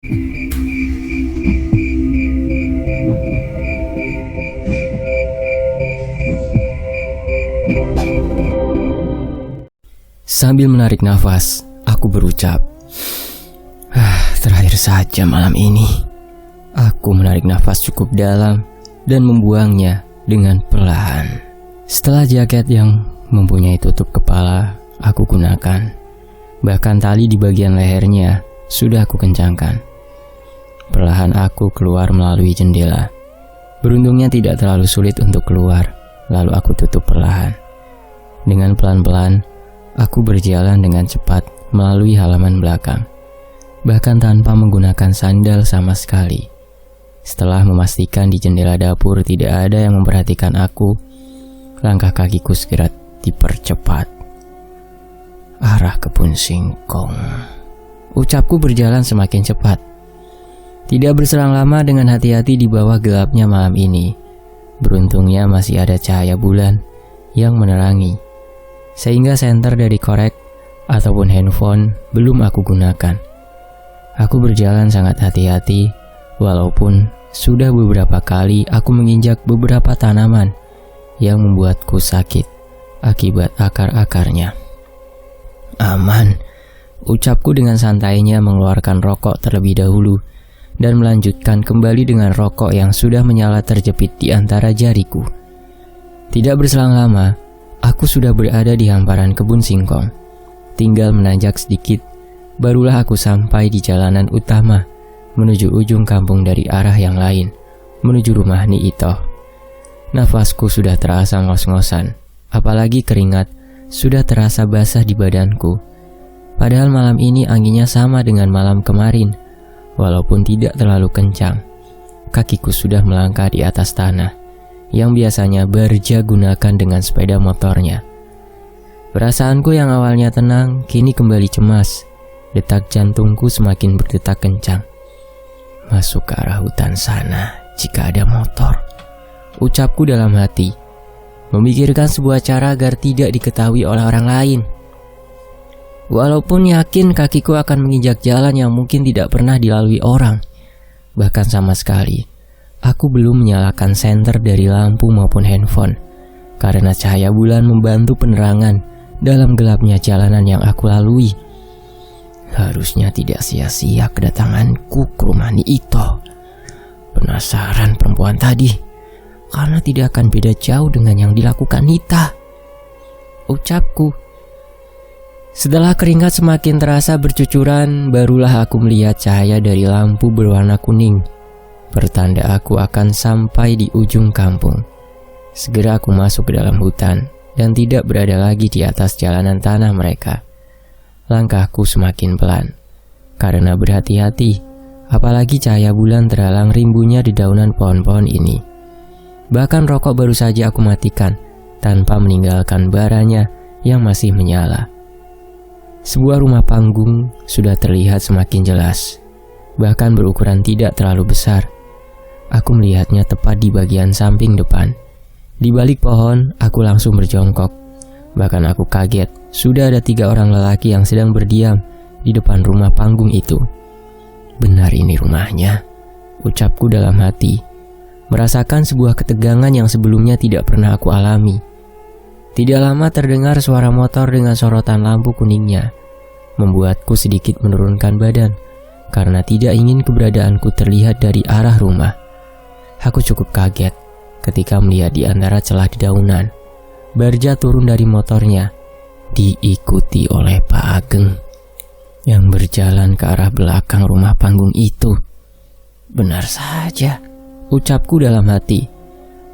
Sambil menarik nafas, aku berucap, terakhir saja malam ini. Aku menarik nafas cukup dalam dan membuangnya dengan perlahan. Setelah jaket yang mempunyai tutup kepala aku gunakan, bahkan tali di bagian lehernya sudah aku kencangkan. Perlahan aku keluar melalui jendela. Beruntungnya tidak terlalu sulit untuk keluar, lalu aku tutup perlahan. Dengan pelan-pelan, aku berjalan dengan cepat melalui halaman belakang, bahkan tanpa menggunakan sandal sama sekali. Setelah memastikan di jendela dapur tidak ada yang memperhatikan aku, langkah kakiku segera dipercepat. Arah kebun singkong. Ucapku berjalan semakin cepat. Tidak berselang lama dengan hati-hati di bawah gelapnya malam ini. Beruntungnya masih ada cahaya bulan yang menerangi, sehingga senter dari korek ataupun handphone belum aku gunakan. Aku berjalan sangat hati-hati, walaupun sudah beberapa kali aku menginjak beberapa tanaman yang membuatku sakit akibat akar-akarnya. Aman, ucapku dengan santainya mengeluarkan rokok terlebih dahulu dan melanjutkan kembali dengan rokok yang sudah menyala terjepit di antara jariku. Tidak berselang lama, aku sudah berada di hamparan kebun singkong. Tinggal menanjak sedikit, barulah aku sampai di jalanan utama menuju ujung kampung dari arah yang lain, menuju rumah Ni Itoh. Nafasku sudah terasa ngos-ngosan, apalagi keringat sudah terasa basah di badanku. Padahal malam ini anginnya sama dengan malam kemarin, walaupun tidak terlalu kencang. Kakiku sudah melangkah di atas tanah yang biasanya Barja gunakan dengan sepeda motornya. Perasaanku yang awalnya tenang kini kembali cemas. Detak jantungku semakin berdetak kencang. Masuk ke arah hutan sana jika ada motor, ucapku dalam hati, memikirkan sebuah cara agar tidak diketahui oleh orang lain. Walaupun yakin kakiku akan menginjak jalan yang mungkin tidak pernah dilalui orang, bahkan sama sekali aku belum menyalakan senter dari lampu maupun handphone, karena cahaya bulan membantu penerangan dalam gelapnya jalanan yang aku lalui. Harusnya tidak sia-sia kedatanganku ke rumah Ni Itoh. Penasaran perempuan tadi, karena tidak akan beda jauh dengan yang dilakukan Nita, ucapku. Setelah keringat semakin terasa bercucuran, barulah aku melihat cahaya dari lampu berwarna kuning, pertanda aku akan sampai di ujung kampung. Segera aku masuk ke dalam hutan dan tidak berada lagi di atas jalanan tanah mereka. Langkahku semakin pelan, karena berhati-hati, apalagi cahaya bulan terhalang rimbunya di daunan pohon-pohon ini. Bahkan rokok baru saja aku matikan, tanpa meninggalkan baranya yang masih menyala. Sebuah rumah panggung sudah terlihat semakin jelas, bahkan berukuran tidak terlalu besar. Aku melihatnya tepat di bagian samping depan. Di balik pohon, aku langsung berjongkok. Bahkan aku kaget, sudah ada 3 orang lelaki yang sedang berdiam di depan rumah panggung itu. Benar ini rumahnya, ucapku dalam hati, merasakan sebuah ketegangan yang sebelumnya tidak pernah aku alami. Tidak lama terdengar suara motor dengan sorotan lampu kuningnya, membuatku sedikit menurunkan badan, karena tidak ingin keberadaanku terlihat dari arah rumah. Aku cukup kaget ketika melihat di antara celah dedaunan, Barja turun dari motornya, diikuti oleh Pak Ageng yang berjalan ke arah belakang rumah panggung itu. Benar saja, ucapku dalam hati,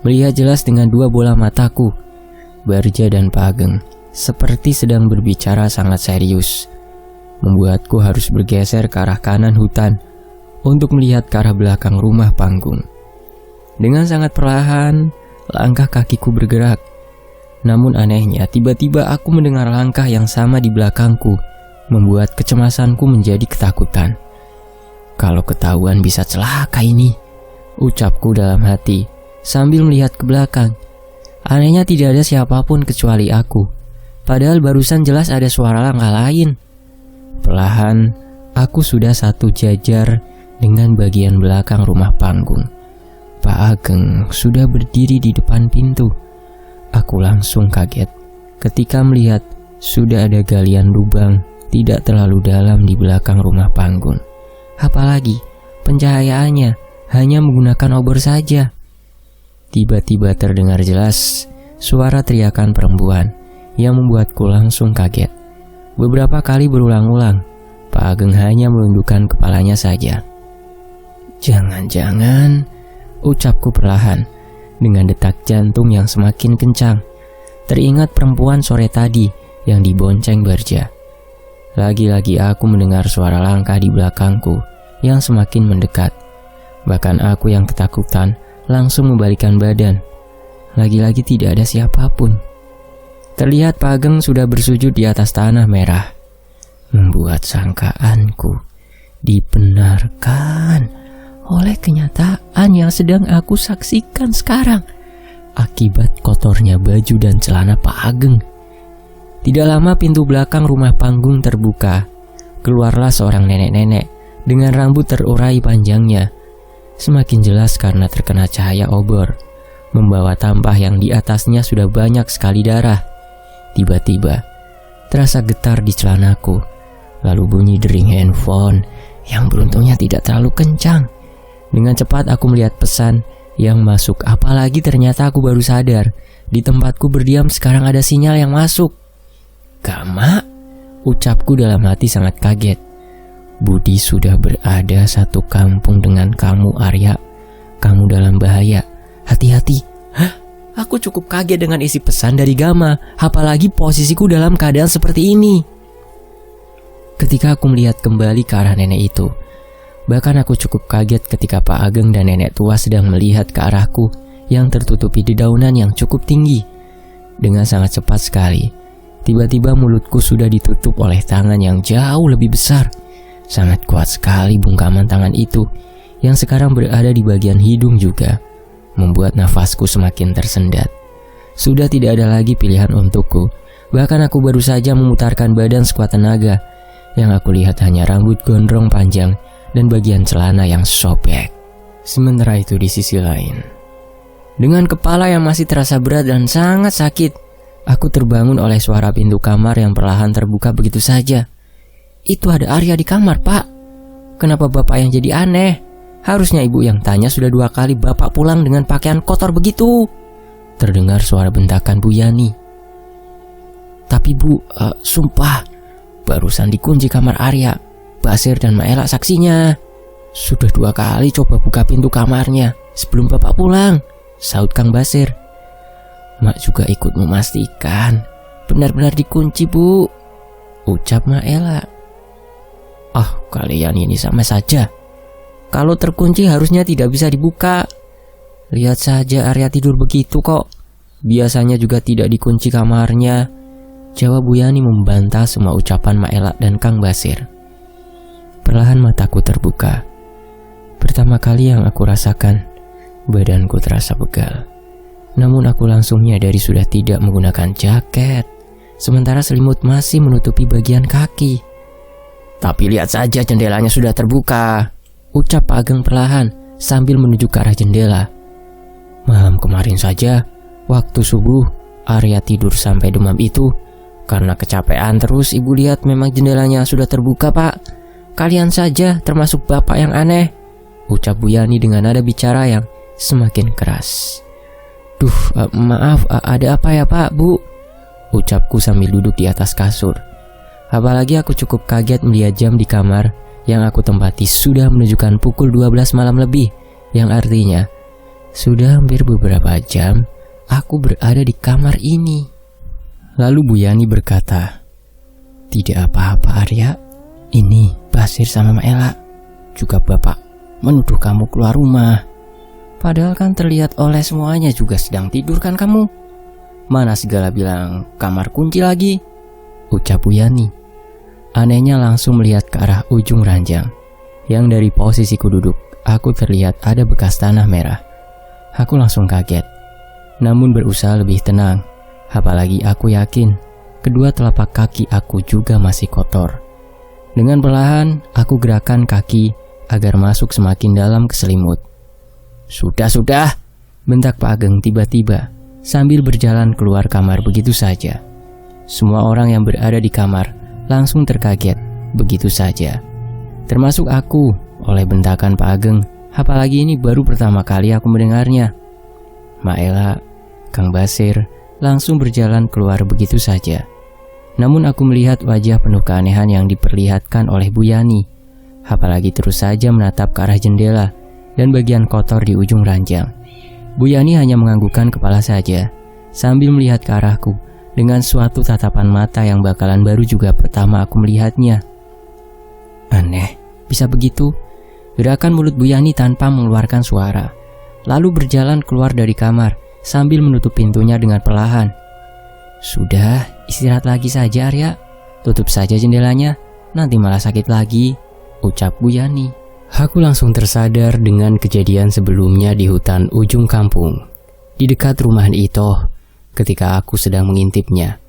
melihat jelas dengan 2 bola mataku. Barja dan Pak Ageng seperti sedang berbicara sangat serius, membuatku harus bergeser ke arah kanan hutan untuk melihat ke arah belakang rumah panggung. Dengan sangat perlahan, langkah kakiku bergerak. Namun anehnya, tiba-tiba aku mendengar langkah yang sama di belakangku, membuat kecemasanku menjadi ketakutan. Kalau ketahuan bisa celaka ini, ucapku dalam hati sambil melihat ke belakang. Anehnya tidak ada siapapun kecuali aku, padahal barusan jelas ada suara langkah lain. Perlahan, aku sudah satu jajar dengan bagian belakang rumah panggung. Pak Ageng sudah berdiri di depan pintu. Aku langsung kaget ketika melihat sudah ada galian lubang tidak terlalu dalam di belakang rumah panggung. Apalagi pencahayaannya hanya menggunakan obor saja. Tiba-tiba terdengar jelas suara teriakan perempuan yang membuatku langsung kaget. Beberapa kali berulang-ulang, Pak Ageng hanya menundukkan kepalanya saja. Jangan-jangan, ucapku perlahan dengan detak jantung yang semakin kencang. Teringat perempuan sore tadi yang dibonceng Barja. Lagi-lagi aku mendengar suara langkah di belakangku yang semakin mendekat. Bahkan aku yang ketakutan langsung membalikkan badan. Lagi-lagi tidak ada siapapun. Terlihat Pak Ageng sudah bersujud di atas tanah merah. Membuat sangkaanku dibenarkan oleh kenyataan yang sedang aku saksikan sekarang. Akibat kotornya baju dan celana Pak Ageng. Tidak lama pintu belakang rumah panggung terbuka. Keluarlah seorang nenek-nenek dengan rambut terurai panjangnya. Semakin jelas karena terkena cahaya obor. Membawa tampah yang di atasnya sudah banyak sekali darah. Tiba-tiba terasa getar di celanaku. Lalu bunyi dering handphone yang beruntungnya tidak terlalu kencang. Dengan cepat aku melihat pesan yang masuk. Apalagi ternyata aku baru sadar di tempatku berdiam sekarang ada sinyal yang masuk. Gama, ucapku dalam hati sangat kaget. Budi sudah berada satu kampung dengan kamu, Arya. Kamu dalam bahaya. Hati-hati. Hah? Aku cukup kaget dengan isi pesan dari Gama. Apalagi posisiku dalam keadaan seperti ini. Ketika aku melihat kembali ke arah nenek itu, bahkan aku cukup kaget ketika Pak Ageng dan nenek tua sedang melihat ke arahku yang tertutupi dedaunan yang cukup tinggi. Dengan sangat cepat sekali, tiba-tiba mulutku sudah ditutup oleh tangan yang jauh lebih besar. Sangat kuat sekali bungkaman tangan itu yang sekarang berada di bagian hidung juga, membuat nafasku semakin tersendat. Sudah tidak ada lagi pilihan untukku. Bahkan aku baru saja memutarkan badan sekuat tenaga. Yang aku lihat hanya rambut gondrong panjang dan bagian celana yang sobek. Sementara itu di sisi lain, dengan kepala yang masih terasa berat dan sangat sakit, aku terbangun oleh suara pintu kamar yang perlahan terbuka begitu saja. Itu ada Arya di kamar, Pak. Kenapa Bapak yang jadi aneh? Harusnya Ibu yang tanya, sudah 2 kali Bapak pulang dengan pakaian kotor begitu. Terdengar suara bentakan Bu Yani. Tapi Bu, sumpah, barusan dikunci kamar Arya. Basir dan Maela saksinya. Sudah 2 kali coba buka pintu kamarnya sebelum Bapak pulang, saut Kang Basir. Mak juga ikut memastikan benar-benar dikunci, Bu, ucap Maela. Ah, kalian ini sama saja. Kalau terkunci harusnya tidak bisa dibuka. Lihat saja Arya tidur begitu kok. Biasanya juga tidak dikunci kamarnya, jawab Bu Yani membantah semua ucapan Maela dan Kang Basir. Perlahan mataku terbuka. Pertama kali yang aku rasakan, badanku terasa pegal. Namun aku langsung menyadari sudah tidak menggunakan jaket, sementara selimut masih menutupi bagian kaki. Tapi lihat saja jendelanya sudah terbuka, ucap Pak Ageng perlahan sambil menuju ke arah jendela. Malam kemarin saja, waktu subuh, Arya tidur sampai demam itu. Karena kecapean terus, Ibu lihat memang jendelanya sudah terbuka, Pak. Kalian saja termasuk Bapak yang aneh, ucap Bu Yani dengan nada bicara yang semakin keras. Maaf, ada apa ya Pak, Bu? Ucapku sambil duduk di atas kasur. Apalagi aku cukup kaget melihat jam di kamar yang aku tempati sudah menunjukkan pukul 12 malam lebih, yang artinya sudah hampir beberapa jam aku berada di kamar ini. Lalu Bu Yani berkata, "Tidak apa-apa Arya, ini Basir sama Maela. Juga Bapak menuduh kamu keluar rumah. Padahal kan terlihat oleh semuanya juga sedang tidur kan kamu. Mana segala bilang kamar kunci lagi," ucap Bu Yani. Anehnya langsung melihat ke arah ujung ranjang, yang dari posisiku duduk, aku terlihat ada bekas tanah merah. Aku langsung kaget, namun berusaha lebih tenang. Apalagi aku yakin kedua telapak kaki aku juga masih kotor. Dengan perlahan aku gerakan kaki agar masuk semakin dalam ke selimut. Sudah, bentak Pak Ageng tiba-tiba sambil berjalan keluar kamar begitu saja. Semua orang yang berada di kamar langsung terkaget begitu saja. Termasuk aku oleh bentakan Pak Ageng, apalagi ini baru pertama kali aku mendengarnya. Maela, Kang Basir langsung berjalan keluar begitu saja. Namun aku melihat wajah penuh keanehan yang diperlihatkan oleh Bu Yani. Apalagi terus saja menatap ke arah jendela dan bagian kotor di ujung ranjang. Bu Yani hanya menganggukkan kepala saja sambil melihat ke arahku dengan suatu tatapan mata yang bakalan baru juga pertama aku melihatnya. Aneh, bisa begitu? Gerakan mulut Bu Yani tanpa mengeluarkan suara, lalu berjalan keluar dari kamar sambil menutup pintunya dengan perlahan. Sudah, istirahat lagi saja Arya. Tutup saja jendelanya, nanti malah sakit lagi, ucap Bu Yani. Aku langsung tersadar dengan kejadian sebelumnya di hutan ujung kampung, di dekat rumah Ito, ketika aku sedang mengintipnya.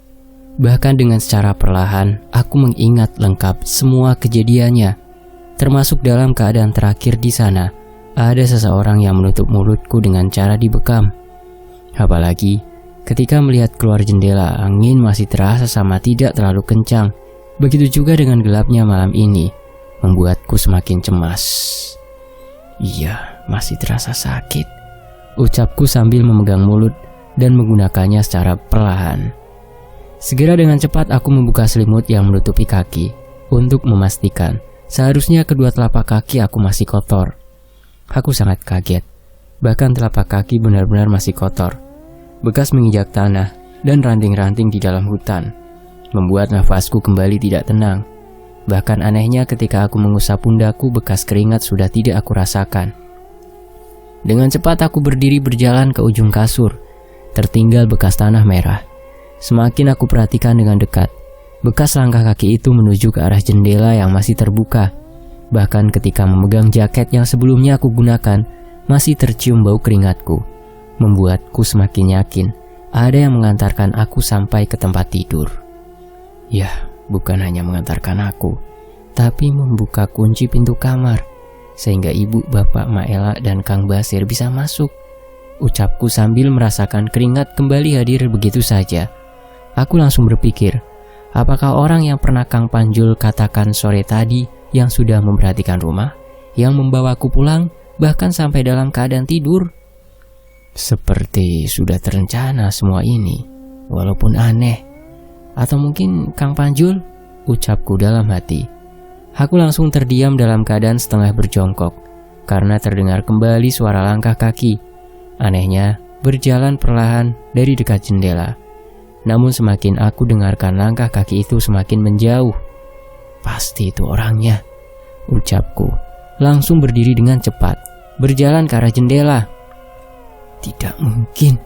Bahkan dengan secara perlahan, aku mengingat lengkap semua kejadiannya, termasuk dalam keadaan terakhir di sana, ada seseorang yang menutup mulutku dengan cara dibekam. Apalagi ketika melihat keluar jendela, angin masih terasa sama tidak terlalu kencang. Begitu juga dengan gelapnya malam ini, membuatku semakin cemas. Iya, masih terasa sakit, ucapku sambil memegang mulut dan menggunakannya secara perlahan. Segera dengan cepat aku membuka selimut yang menutupi kaki untuk memastikan seharusnya kedua telapak kaki aku masih kotor. Aku sangat kaget, bahkan telapak kaki benar-benar masih kotor. Bekas menginjak tanah dan ranting-ranting di dalam hutan membuat nafasku kembali tidak tenang. Bahkan anehnya ketika aku mengusap pundakku, bekas keringat sudah tidak aku rasakan. Dengan cepat aku berdiri berjalan ke ujung kasur. Tertinggal bekas tanah merah. Semakin aku perhatikan dengan dekat, bekas langkah kaki itu menuju ke arah jendela yang masih terbuka. Bahkan ketika memegang jaket yang sebelumnya aku gunakan, masih tercium bau keringatku, membuatku semakin yakin ada yang mengantarkan aku sampai ke tempat tidur. Ya, bukan hanya mengantarkan aku, tapi membuka kunci pintu kamar, sehingga ibu, bapak, Maela, dan Kang Basir bisa masuk, ucapku sambil merasakan keringat kembali hadir begitu saja. Aku langsung berpikir, apakah orang yang pernah Kang Panjul katakan sore tadi yang sudah memperhatikan rumah, yang membawaku pulang, bahkan sampai dalam keadaan tidur? Seperti sudah terencana semua ini, walaupun aneh. Atau mungkin Kang Panjul, ucapku dalam hati. Aku langsung terdiam dalam keadaan setengah berjongkok, karena terdengar kembali suara langkah kaki. Anehnya, berjalan perlahan dari dekat jendela. Namun semakin aku dengarkan langkah kaki itu semakin menjauh. Pasti itu orangnya, ucapku. Langsung berdiri dengan cepat, berjalan ke arah jendela. Tidak mungkin,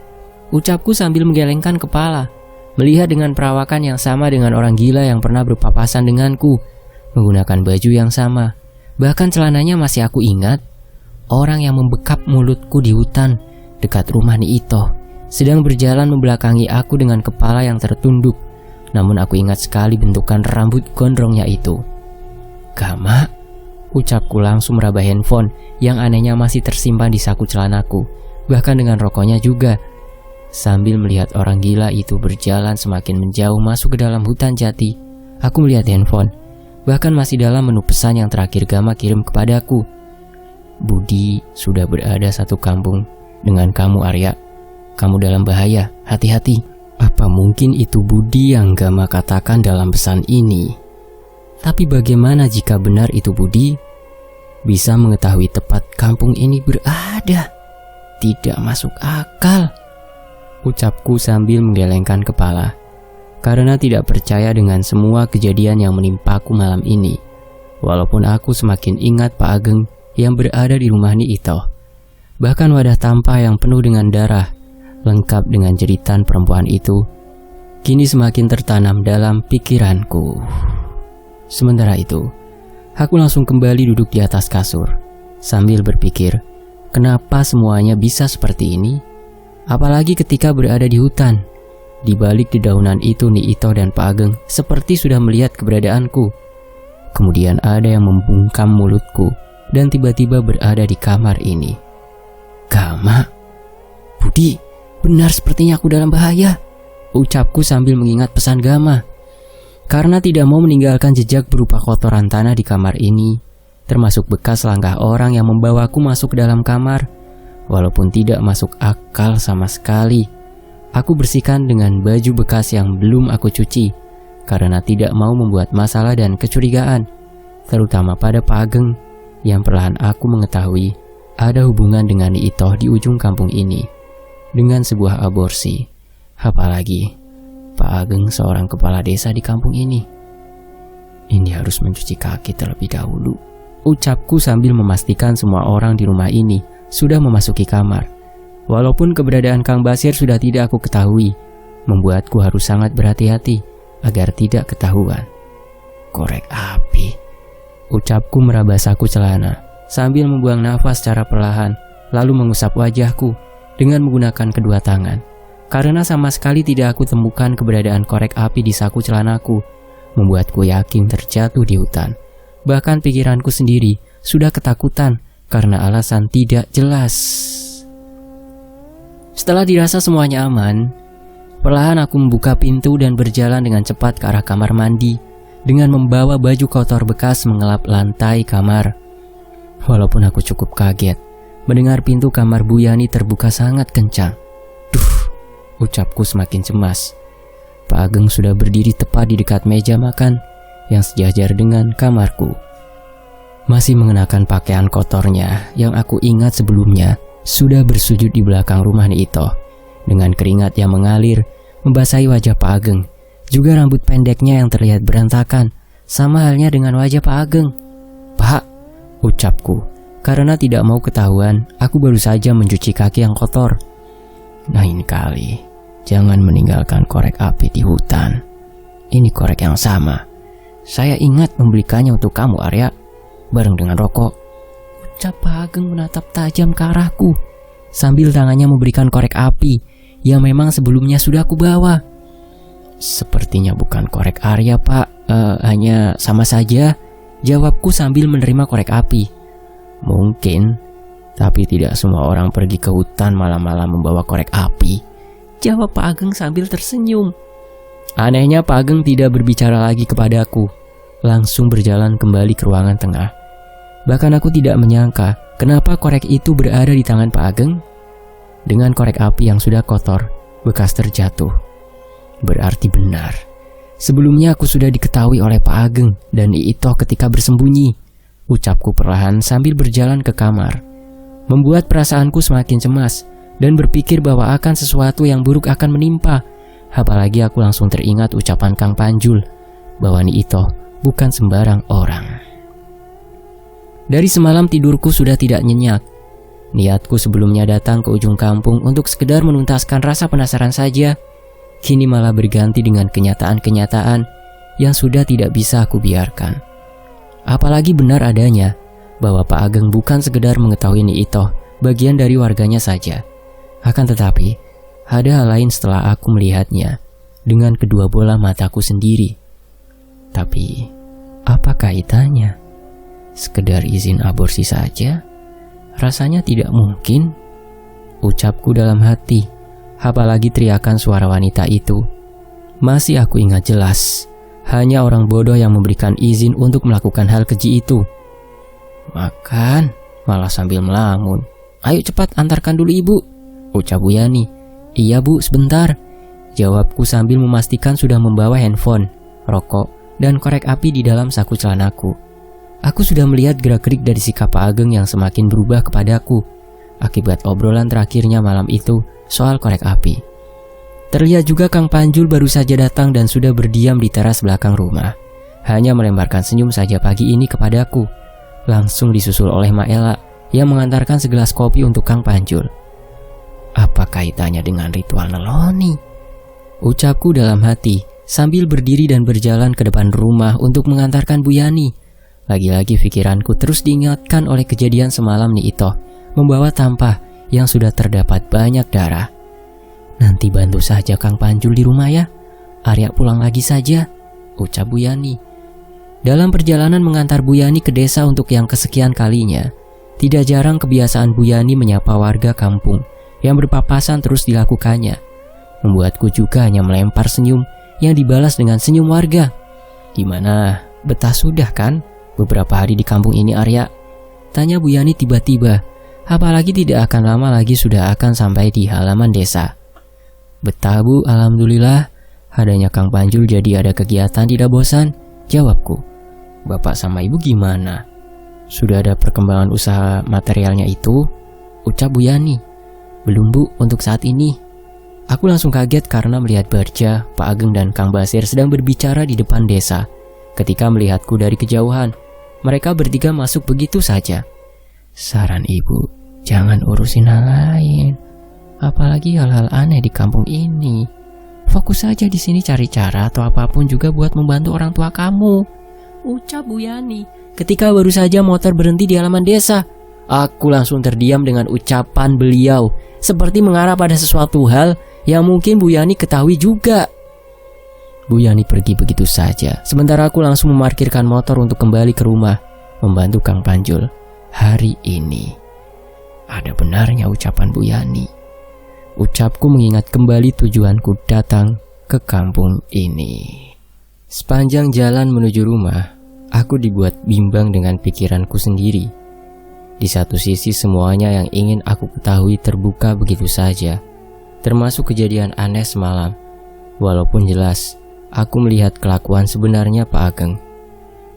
ucapku sambil menggelengkan kepala, melihat dengan perawakan yang sama dengan orang gila yang pernah berpapasan denganku, menggunakan baju yang sama. Bahkan celananya masih aku ingat. Orang yang membekap mulutku di hutan dekat rumah Ni Ito sedang berjalan membelakangi aku dengan kepala yang tertunduk. Namun aku ingat sekali bentukan rambut gondrongnya itu. Gama, ucapku langsung meraba handphone yang anehnya masih tersimpan di saku celanaku, bahkan dengan rokoknya juga. Sambil melihat orang gila itu berjalan semakin menjauh masuk ke dalam hutan jati, aku melihat handphone, bahkan masih dalam menu pesan yang terakhir Gama kirim kepadaku. Budi sudah berada satu kampung dengan kamu, Arya. Kamu dalam bahaya, hati-hati. Apa mungkin itu Budi yang Gama katakan dalam pesan ini? Tapi bagaimana jika benar itu Budi? Bisa mengetahui tepat kampung ini berada? Tidak masuk akal, ucapku sambil menggelengkan kepala, karena tidak percaya dengan semua kejadian yang menimpaku malam ini. Walaupun aku semakin ingat Pak Ageng yang berada di rumah Ni Ito. Bahkan wadah tampah yang penuh dengan darah, lengkap dengan jeritan perempuan itu, kini semakin tertanam dalam pikiranku. Sementara itu, aku langsung kembali duduk di atas kasur, sambil berpikir, kenapa semuanya bisa seperti ini? Apalagi ketika berada di hutan. Di balik dedaunan itu Ni Ito dan Pak Ageng seperti sudah melihat keberadaanku. Kemudian ada yang membungkam mulutku dan tiba-tiba berada di kamar ini. Gama, Budi, benar sepertinya aku dalam bahaya, ucapku sambil mengingat pesan Gama. Karena tidak mau meninggalkan jejak berupa kotoran tanah di kamar ini, termasuk bekas langkah orang yang membawaku masuk ke dalam kamar, walaupun tidak masuk akal sama sekali, aku bersihkan dengan baju bekas yang belum aku cuci, karena tidak mau membuat masalah dan kecurigaan, terutama pada Pak Ageng, yang perlahan aku mengetahui ada hubungan dengan Ni Itoh di ujung kampung ini, dengan sebuah aborsi. Apalagi Pak Ageng seorang kepala desa di kampung ini. Ini harus mencuci kaki terlebih dahulu, ucapku sambil memastikan semua orang di rumah ini sudah memasuki kamar. Walaupun keberadaan Kang Basir sudah tidak aku ketahui, membuatku harus sangat berhati-hati agar tidak ketahuan. Korek api, ucapku meraba saku celana sambil membuang nafas secara perlahan, lalu mengusap wajahku dengan menggunakan kedua tangan. Karena sama sekali tidak aku temukan keberadaan korek api di saku celanaku, membuatku yakin terjatuh di hutan. Bahkan pikiranku sendiri sudah ketakutan karena alasan tidak jelas. Setelah dirasa semuanya aman, perlahan aku membuka pintu dan berjalan dengan cepat ke arah kamar mandi dengan membawa baju kotor bekas mengelap lantai kamar. Walaupun aku cukup kaget mendengar pintu kamar Bu Yani terbuka sangat kencang. Ucapku semakin cemas. Pak Ageng sudah berdiri tepat di dekat meja makan yang sejajar dengan kamarku. Masih mengenakan pakaian kotornya yang aku ingat sebelumnya, sudah bersujud di belakang rumah Ni Itoh dengan keringat yang mengalir membasahi wajah Pak Ageng. Juga rambut pendeknya yang terlihat berantakan, sama halnya dengan wajah Pak Ageng. "Pak," ucapku, karena tidak mau ketahuan aku baru saja mencuci kaki yang kotor. Lain kali, jangan meninggalkan korek api di hutan. Ini korek yang sama. Saya ingat membelikannya untuk kamu, Arya, bareng dengan rokok. Ucap Pak Ageng menatap tajam ke arahku, sambil tangannya memberikan korek api yang memang sebelumnya sudah aku bawa. Sepertinya bukan korek Arya, Pak. Hanya sama saja, jawabku sambil menerima korek api. Mungkin, tapi tidak semua orang pergi ke hutan malam-malam membawa korek api, jawab Pak Ageng sambil tersenyum. Anehnya Pak Ageng tidak berbicara lagi kepadaku, langsung berjalan kembali ke ruangan tengah. Bahkan aku tidak menyangka kenapa korek itu berada di tangan Pak Ageng. Dengan korek api yang sudah kotor, bekas terjatuh. Berarti benar, sebelumnya aku sudah diketahui oleh Pak Ageng dan Ni Itoh ketika bersembunyi, ucapku perlahan sambil berjalan ke kamar. Membuat perasaanku semakin cemas dan berpikir bahwa akan sesuatu yang buruk akan menimpa. Apalagi aku langsung teringat ucapan Kang Panjul bahwa Ni Itoh bukan sembarang orang. Dari semalam tidurku sudah tidak nyenyak. Niatku sebelumnya datang ke ujung kampung untuk sekedar menuntaskan rasa penasaran saja, kini malah berganti dengan kenyataan-kenyataan yang sudah tidak bisa aku biarkan. Apalagi benar adanya bahwa Pak Ageng bukan sekedar mengetahui Ni Itoh bagian dari warganya saja. Akan tetapi, ada hal lain setelah aku melihatnya dengan kedua bola mataku sendiri. Tapi, apa kaitannya? Sekedar izin aborsi saja? Rasanya tidak mungkin, ucapku dalam hati. Apalagi teriakan suara wanita itu masih aku ingat jelas. Hanya orang bodoh yang memberikan izin untuk melakukan hal keji itu. Makan, malah sambil melamun. Ayo cepat antarkan dulu ibu, ucap Bu Yani. Iya bu, sebentar, jawabku sambil memastikan sudah membawa handphone, rokok, dan korek api di dalam saku celanaku. Aku sudah melihat gerak-gerik dari sikap Pak Ageng yang semakin berubah kepadaku akibat obrolan terakhirnya malam itu soal korek api. Terlihat juga Kang Panjul baru saja datang dan sudah berdiam di teras belakang rumah. Hanya melemparkan senyum saja pagi ini kepadaku. Langsung disusul oleh Maela yang mengantarkan segelas kopi untuk Kang Panjul. Apa kaitannya dengan ritual Neloni? Ucapku dalam hati sambil berdiri dan berjalan ke depan rumah untuk mengantarkan Bu Yani. Lagi-lagi pikiranku terus diingatkan oleh kejadian semalam Ni Itoh membawa tampah yang sudah terdapat banyak darah. Nanti bantu saja Kang Panjul di rumah ya. Arya pulang lagi saja, ucap Bu Yani. Dalam perjalanan mengantar Bu Yani ke desa untuk yang kesekian kalinya, tidak jarang kebiasaan Bu Yani menyapa warga kampung yang berpapasan terus dilakukannya. Membuatku juga hanya melempar senyum yang dibalas dengan senyum warga. Gimana? Betah sudah kan beberapa hari di kampung ini, Arya? Tanya Bu Yani tiba-tiba. Apalagi tidak akan lama lagi sudah akan sampai di halaman desa. Betah Bu, alhamdulillah. Adanya Kang Panjul jadi ada kegiatan tidak bosan, jawabku. Bapak sama Ibu gimana? Sudah ada perkembangan usaha materialnya itu? Ucap Bu Yani. Belum Bu, untuk saat ini. Aku langsung kaget karena melihat Barja, Pak Ageng dan Kang Basir sedang berbicara di depan desa. Ketika melihatku dari kejauhan, mereka bertiga masuk begitu saja. Saran Ibu, jangan urusin hal lain. Apalagi hal-hal aneh di kampung ini. Fokus saja di sini cari cara atau apapun juga buat membantu orang tua kamu, ucap Bu Yani. Ketika baru saja motor berhenti di halaman desa, aku langsung terdiam dengan ucapan beliau, seperti mengarah pada sesuatu hal yang mungkin Bu Yani ketahui juga. Bu Yani pergi begitu saja, sementara aku langsung memarkirkan motor untuk kembali ke rumah, membantu Kang Panjul. Hari ini ada benarnya ucapan Bu Yani. Ucapku mengingat kembali tujuanku datang ke kampung ini. Sepanjang jalan menuju rumah, aku dibuat bimbang dengan pikiranku sendiri. Di satu sisi semuanya yang ingin aku ketahui terbuka begitu saja, termasuk kejadian aneh semalam. Walaupun jelas, aku melihat kelakuan sebenarnya Pak Ageng.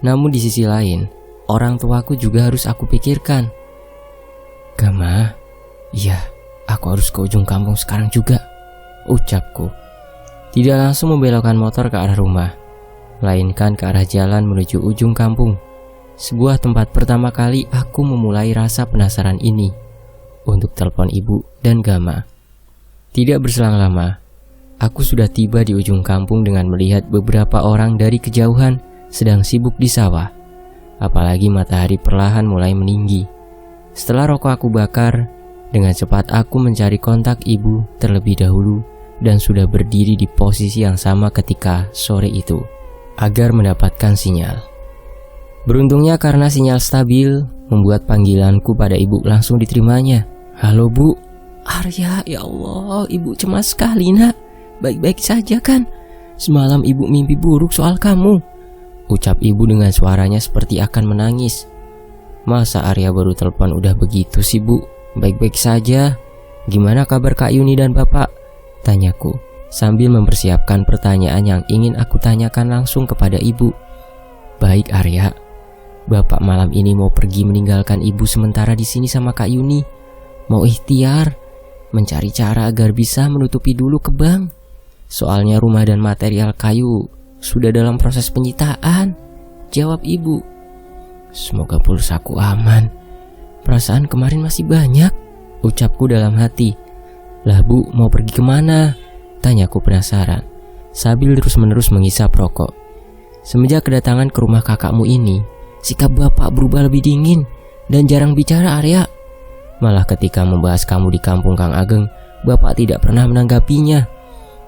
Namun di sisi lain, orang tuaku juga harus aku pikirkan. Gama, iya, aku harus ke ujung kampung sekarang juga, ucapku. Tidak langsung membelokkan motor ke arah rumah, melainkan ke arah jalan menuju ujung kampung. Sebuah tempat pertama kali aku memulai rasa penasaran ini untuk telepon Ibu dan Gama. Tidak berselang lama, aku sudah tiba di ujung kampung dengan melihat beberapa orang dari kejauhan sedang sibuk di sawah. Apalagi matahari perlahan mulai meninggi. Setelah rokok aku bakar, dengan cepat aku mencari kontak Ibu terlebih dahulu dan sudah berdiri di posisi yang sama ketika sore itu agar mendapatkan sinyal. Beruntungnya karena sinyal stabil membuat panggilanku pada Ibu langsung diterimanya. Halo Bu. Arya, ya Allah, Ibu cemas sekali nak. Baik-baik saja kan? Semalam Ibu mimpi buruk soal kamu, ucap Ibu dengan suaranya seperti akan menangis. Masa Arya baru telepon udah begitu sih Bu? Baik-baik saja. Gimana kabar Kak Yuni dan Bapak? Tanyaku sambil mempersiapkan pertanyaan yang ingin aku tanyakan langsung kepada Ibu. Baik Arya. Bapak malam ini mau pergi meninggalkan Ibu sementara di sini sama Kak Yuni. Mau ikhtiar, mencari cara agar bisa menutupi dulu ke bank. Soalnya rumah dan material kayu sudah dalam proses penyitaan, jawab Ibu. Semoga pulsaku aman. Perasaan kemarin masih banyak, ucapku dalam hati. Lah Bu, mau pergi kemana? Tanyaku penasaran, sambil terus-menerus menghisap rokok. Semenjak kedatangan ke rumah kakakmu ini, sikap Bapak berubah lebih dingin dan jarang bicara Arya. Malah ketika membahas kamu di kampung Kang Ageng, Bapak tidak pernah menanggapinya.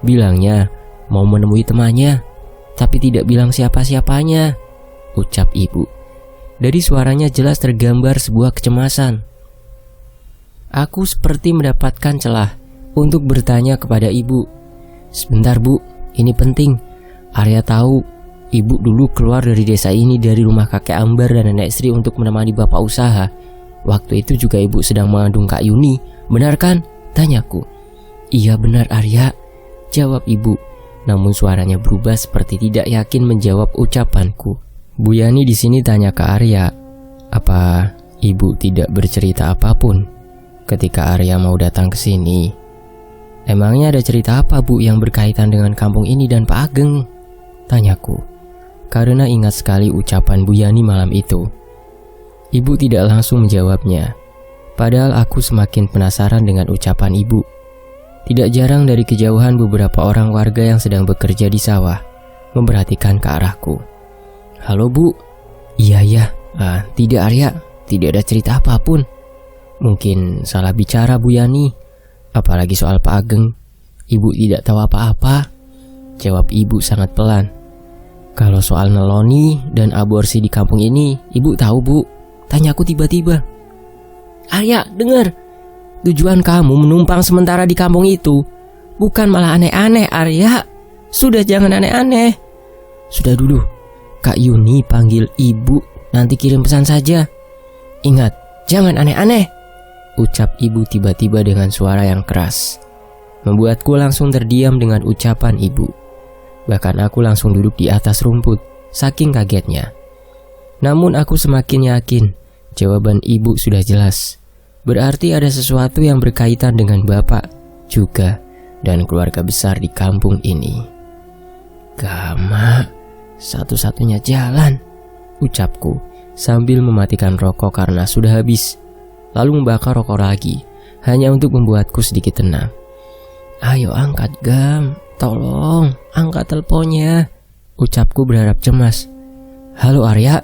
Bilangnya mau menemui temannya, tapi tidak bilang siapa-siapanya, ucap Ibu. Dari suaranya jelas tergambar sebuah kecemasan. Aku seperti mendapatkan celah untuk bertanya kepada Ibu. Sebentar Bu, ini penting. Arya tahu Ibu dulu keluar dari desa ini dari rumah kakek Ambar dan nenek Sri untuk menemani Bapak usaha. Waktu itu juga Ibu sedang mengandung Kak Yuni, benar kan? Tanyaku. Iya benar Arya, jawab Ibu. Namun suaranya berubah seperti tidak yakin menjawab ucapanku. Bu Yani di sini tanya ke Arya, apa Ibu tidak bercerita apapun ketika Arya mau datang ke sini? Emangnya ada cerita apa Bu yang berkaitan dengan kampung ini dan Pak Ageng? Tanyaku, karena ingat sekali ucapan Bu Yani malam itu. Ibu tidak langsung menjawabnya, padahal aku semakin penasaran dengan ucapan Ibu. Tidak jarang dari kejauhan beberapa orang warga yang sedang bekerja di sawah memperhatikan ke arahku. Halo Bu. Iya. Tidak Arya, tidak ada cerita apapun. Mungkin salah bicara Bu Yani. Apalagi soal Pak Ageng. Ibu tidak tahu apa-apa, jawab Ibu sangat pelan. Kalau soal neloni dan aborsi di kampung ini, ibu tahu bu? Tanyaku tiba-tiba. Arya, dengar. Tujuan kamu menumpang sementara di kampung itu bukan malah aneh-aneh, Arya. Sudah, jangan aneh-aneh. Sudah dulu, Kak Yuni panggil ibu, nanti kirim pesan saja. Ingat, jangan aneh-aneh, ucap ibu tiba-tiba dengan suara yang keras. Membuatku langsung terdiam dengan ucapan ibu. Bahkan aku langsung duduk di atas rumput, saking kagetnya. Namun aku semakin yakin, jawaban ibu sudah jelas. Berarti ada sesuatu yang berkaitan dengan bapak juga dan keluarga besar di kampung ini. Gama, satu-satunya jalan, ucapku sambil mematikan rokok karena sudah habis. Lalu membakar rokok lagi, hanya untuk membuatku sedikit tenang. Ayo angkat Gam, tolong angkat teleponnya, ucapku berharap cemas. Halo Arya,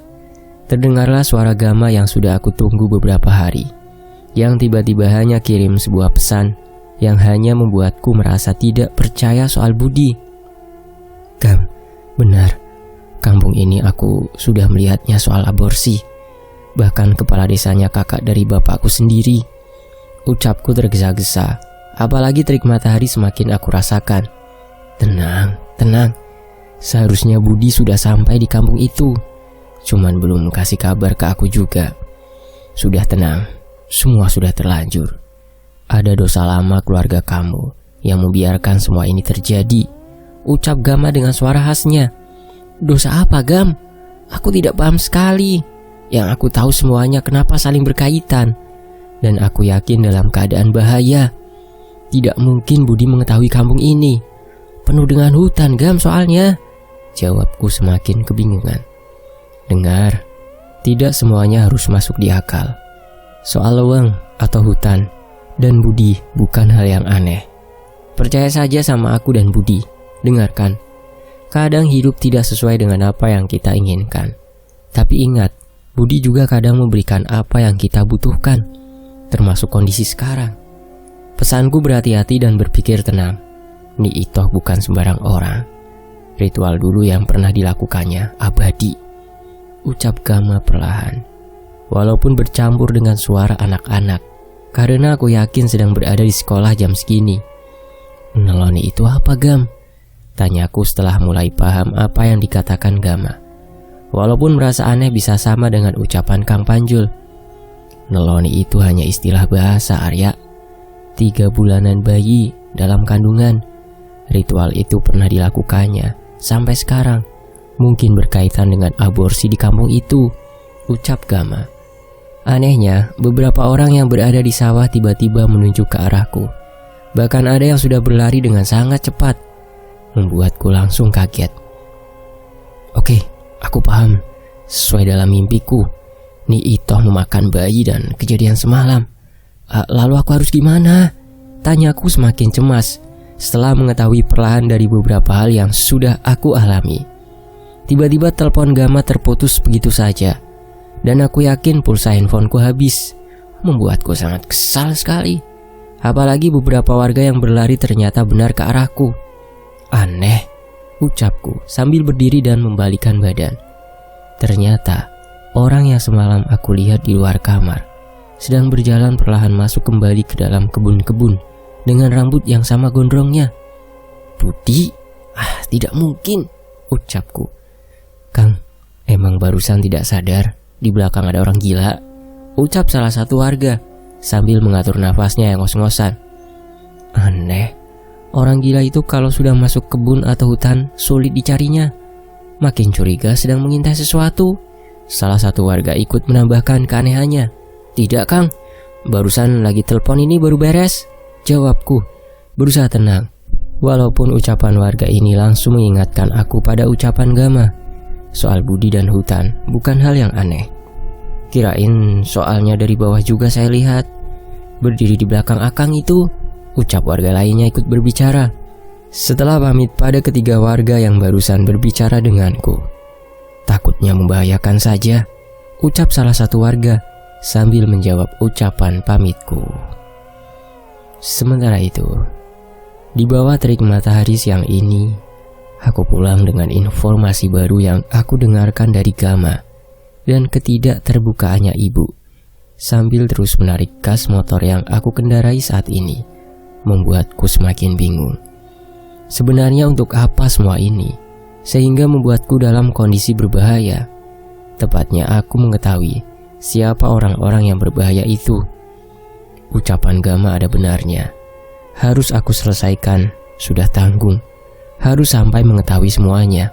terdengarlah suara Gama yang sudah aku tunggu beberapa hari, yang tiba-tiba hanya kirim sebuah pesan yang hanya membuatku merasa tidak percaya soal Budi. Gam, benar, kampung ini aku sudah melihatnya soal aborsi. Bahkan kepala desanya kakak dari bapakku sendiri. Ucapku tergesa-gesa, apalagi terik matahari semakin aku rasakan. Tenang, tenang. Seharusnya Budi sudah sampai di kampung itu. Cuman belum kasih kabar ke aku juga. Sudah tenang, semua sudah terlanjur. Ada dosa lama keluarga kamu yang membiarkan semua ini terjadi, ucap Gama dengan suara khasnya. Dosa apa, Gam? Aku tidak paham sekali. Yang aku tahu semuanya kenapa saling berkaitan. Dan aku yakin dalam keadaan bahaya. Tidak mungkin Budi mengetahui kampung ini. Penuh dengan hutan, Gam, soalnya. Jawabku semakin kebingungan. Dengar, tidak semuanya harus masuk di akal. Soal leweng atau hutan dan Budi bukan hal yang aneh. Percaya saja sama aku dan Budi. Dengarkan, kadang hidup tidak sesuai dengan apa yang kita inginkan. Tapi ingat, Budi juga kadang memberikan apa yang kita butuhkan, termasuk kondisi sekarang. Pesanku berhati-hati dan berpikir tenang. Ni Itoh bukan sembarang orang. Ritual dulu yang pernah dilakukannya abadi, ucap Gama perlahan, walaupun bercampur dengan suara anak-anak, karena aku yakin sedang berada di sekolah jam segini. Neloni itu apa, Gam? Tanyaku setelah mulai paham apa yang dikatakan Gama. Walaupun merasa aneh bisa sama dengan ucapan Kang Panjul. Neloni itu hanya istilah bahasa, Arya. 3 bulanan bayi dalam kandungan. Ritual itu pernah dilakukannya sampai sekarang. Mungkin berkaitan dengan aborsi di kampung itu, ucap Gama. Anehnya, beberapa orang yang berada di sawah tiba-tiba menunjuk ke arahku. Bahkan ada yang sudah berlari dengan sangat cepat, membuatku langsung kaget. Oke, aku paham. Sesuai dalam mimpiku, Ni Itoh memakan bayi dan kejadian semalam. Lalu aku harus gimana? Tanyaku semakin cemas setelah mengetahui perlahan dari beberapa hal yang sudah aku alami. Tiba-tiba telepon Gama terputus begitu saja, dan aku yakin pulsa handphoneku habis. Membuatku sangat kesal sekali. Apalagi beberapa warga yang berlari ternyata benar ke arahku. Aneh, ucapku sambil berdiri dan membalikkan badan. Ternyata orang yang semalam aku lihat di luar kamar sedang berjalan perlahan masuk kembali ke dalam kebun-kebun dengan rambut yang sama gondrongnya. Budi? Tidak mungkin, ucapku. Kang, emang barusan tidak sadar di belakang ada orang gila, ucap salah satu warga sambil mengatur nafasnya yang ngos-ngosan. Aneh, orang gila itu kalau sudah masuk kebun atau hutan sulit dicarinya. Makin curiga sedang mengintai sesuatu. Salah satu warga ikut menambahkan keanehannya. Tidak, Kang, barusan lagi telepon ini baru beres, jawabku, berusaha tenang. Walaupun ucapan warga ini langsung mengingatkan aku pada ucapan Gama. Soal Budi dan hutan bukan hal yang aneh. Kirain soalnya dari bawah juga saya lihat. Berdiri di belakang Akang itu, ucap warga lainnya ikut berbicara. Setelah pamit pada ketiga warga yang barusan berbicara denganku. Takutnya membahayakan saja, ucap salah satu warga sambil menjawab ucapan pamitku. Sementara itu, di bawah terik matahari siang ini, Aku pulang dengan informasi baru yang aku dengarkan dari Gama dan ketidakterbukaannya ibu. Sambil terus menarik gas motor yang aku kendarai saat ini, membuatku semakin bingung. Sebenarnya untuk apa semua ini, sehingga membuatku dalam kondisi berbahaya? Tepatnya aku mengetahui siapa orang-orang yang berbahaya itu. Ucapan Gama ada benarnya. Harus aku selesaikan, sudah tanggung. Harus sampai mengetahui semuanya.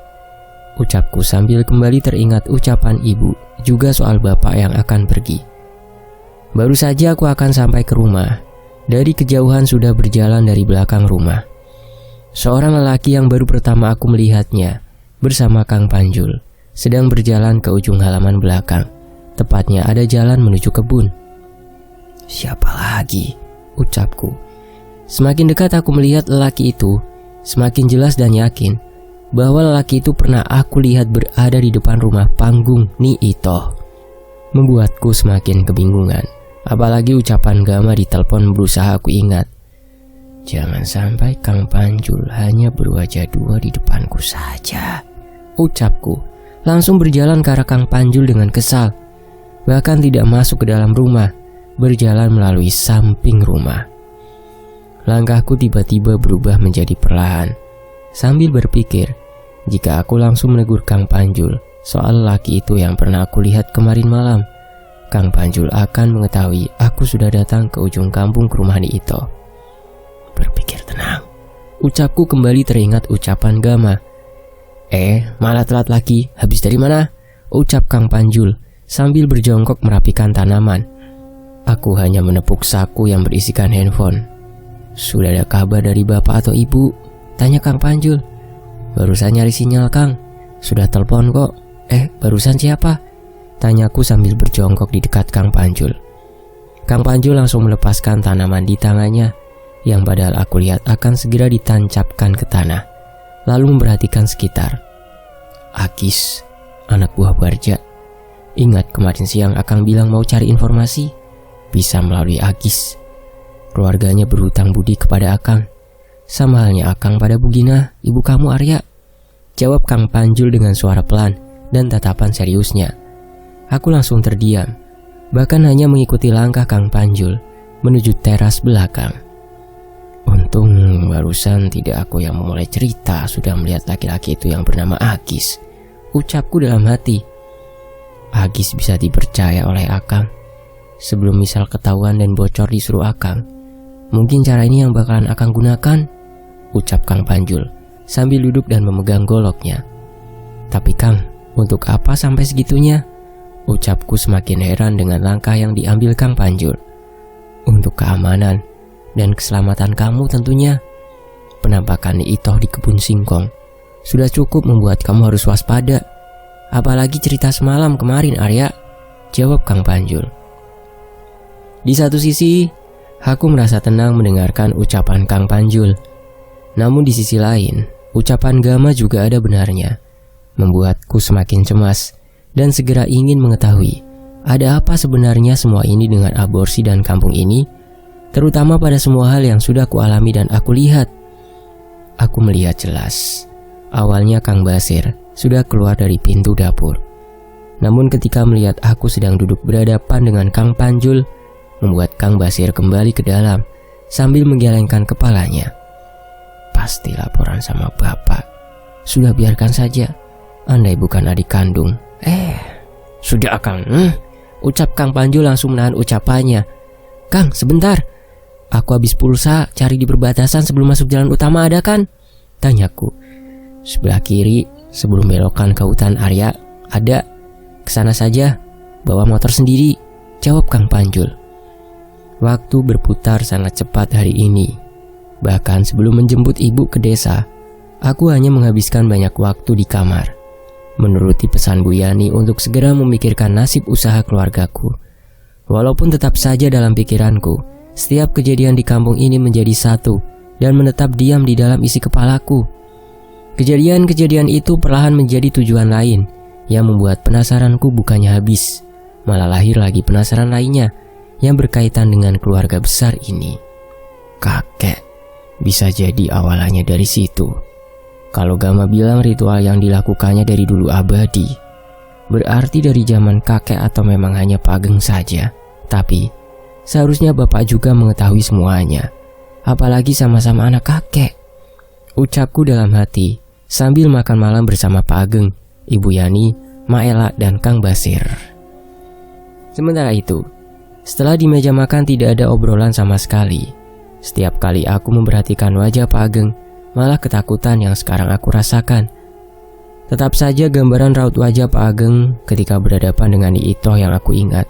Ucapku sambil kembali teringat ucapan ibu, juga soal bapak yang akan pergi. Baru saja aku akan sampai ke rumah. Dari kejauhan sudah berjalan dari belakang rumah seorang lelaki yang baru pertama aku melihatnya bersama Kang Panjul sedang berjalan ke ujung halaman belakang. Tepatnya ada jalan menuju kebun. Siapa lagi? Ucapku. Semakin dekat aku melihat lelaki itu, semakin jelas dan yakin bahwa lelaki itu pernah aku lihat berada di depan rumah panggung Ni Ito. Membuatku semakin kebingungan. Apalagi ucapan Gama di telepon berusaha aku ingat. Jangan sampai Kang Panjul hanya berwajah dua di depanku saja, ucapku. Langsung berjalan ke arah Kang Panjul dengan kesal. Bahkan tidak masuk ke dalam rumah, berjalan melalui samping rumah. Langkahku tiba-tiba berubah menjadi perlahan. Sambil berpikir, jika aku langsung menegur Kang Panjul soal laki itu yang pernah aku lihat kemarin malam, Kang Panjul akan mengetahui aku sudah datang ke ujung kampung ke rumah Ni Ito. Berpikir tenang, ucapku kembali teringat ucapan Gama. Malah telat lagi, habis dari mana? Ucap Kang Panjul sambil berjongkok merapikan tanaman. Aku hanya menepuk saku yang berisikan handphone. Sudah ada kabar dari bapak atau ibu? Tanya Kang Panjul. Barusan nyari sinyal Kang, sudah telepon kok. Barusan siapa? Tanyaku sambil berjongkok di dekat Kang Panjul. Kang Panjul langsung melepaskan tanaman di tangannya yang padahal aku lihat akan segera ditancapkan ke tanah, lalu memperhatikan sekitar. Agis, anak buah Barja. Ingat kemarin siang Akang bilang mau cari informasi? Bisa melalui Agis. Keluarganya berhutang budi kepada Akang, sama halnya Akang pada Bugina, ibu kamu Arya. Jawab Kang Panjul dengan suara pelan dan tatapan seriusnya. Aku langsung terdiam, bahkan hanya mengikuti langkah Kang Panjul menuju teras belakang. Untung barusan tidak aku yang memulai cerita sudah melihat laki-laki itu yang bernama Agis, ucapku dalam hati. Agis bisa dipercaya oleh Akang. Sebelum misal ketahuan dan bocor disuruh Akang, mungkin cara ini yang bakalan Akang gunakan, ucap Kang Panjul sambil duduk dan memegang goloknya. Tapi Kang, untuk apa sampai segitunya? Ucapku semakin heran dengan langkah yang diambil Kang Panjul. Untuk keamanan dan keselamatan kamu tentunya. Penampakan Ni Ito di kebun singkong sudah cukup membuat kamu harus waspada. Apalagi cerita semalam kemarin Arya, jawab Kang Panjul. Di satu sisi, aku merasa tenang mendengarkan ucapan Kang Panjul. Namun di sisi lain, ucapan Gama juga ada benarnya, membuatku semakin cemas dan segera ingin mengetahui ada apa sebenarnya semua ini dengan aborsi dan kampung ini, terutama pada semua hal yang sudah kualami dan aku lihat. Aku melihat jelas, awalnya Kang Basir sudah keluar dari pintu dapur. Namun ketika melihat aku sedang duduk berhadapan dengan Kang Panjul, membuat Kang Basir kembali ke dalam sambil menggelengkan kepalanya. Pasti laporan sama bapak. Sudah biarkan saja, andai bukan adik kandung. Sudah Kang, ucap Kang Panjul langsung menahan ucapannya. Kang, sebentar. Aku habis pulsa cari di perbatasan sebelum masuk jalan utama, ada kan? Tanyaku. Sebelah kiri sebelum belokan ke hutan Arya, ada. Kesana saja, bawa motor sendiri, jawab Kang Panjul. Waktu berputar sangat cepat hari ini. Bahkan sebelum menjemput ibu ke desa, aku hanya menghabiskan banyak waktu di kamar, menuruti pesan Bu Yani untuk segera memikirkan nasib usaha keluargaku. Walaupun tetap saja dalam pikiranku, setiap kejadian di kampung ini menjadi satu dan menetap diam di dalam isi kepalaku. Kejadian-kejadian itu perlahan menjadi tujuan lain yang membuat penasaranku bukannya habis, malah lahir lagi penasaran lainnya yang berkaitan dengan keluarga besar ini. Kakek, bisa jadi awalannya dari situ. Kalau Gama bilang ritual yang dilakukannya dari dulu abadi, berarti dari zaman kakek atau memang hanya Pak Ageng saja. Tapi seharusnya Bapak juga mengetahui semuanya, apalagi sama-sama anak kakek. Ucapku dalam hati sambil makan malam bersama Pak Ageng, Ibu Yani, Maela, dan Kang Basir. Sementara itu, setelah di meja makan tidak ada obrolan sama sekali. Setiap kali aku memperhatikan wajah Pak Ageng, malah ketakutan yang sekarang aku rasakan. Tetap saja gambaran raut wajah Pak Ageng ketika berhadapan dengan Nyi Itoh yang aku ingat.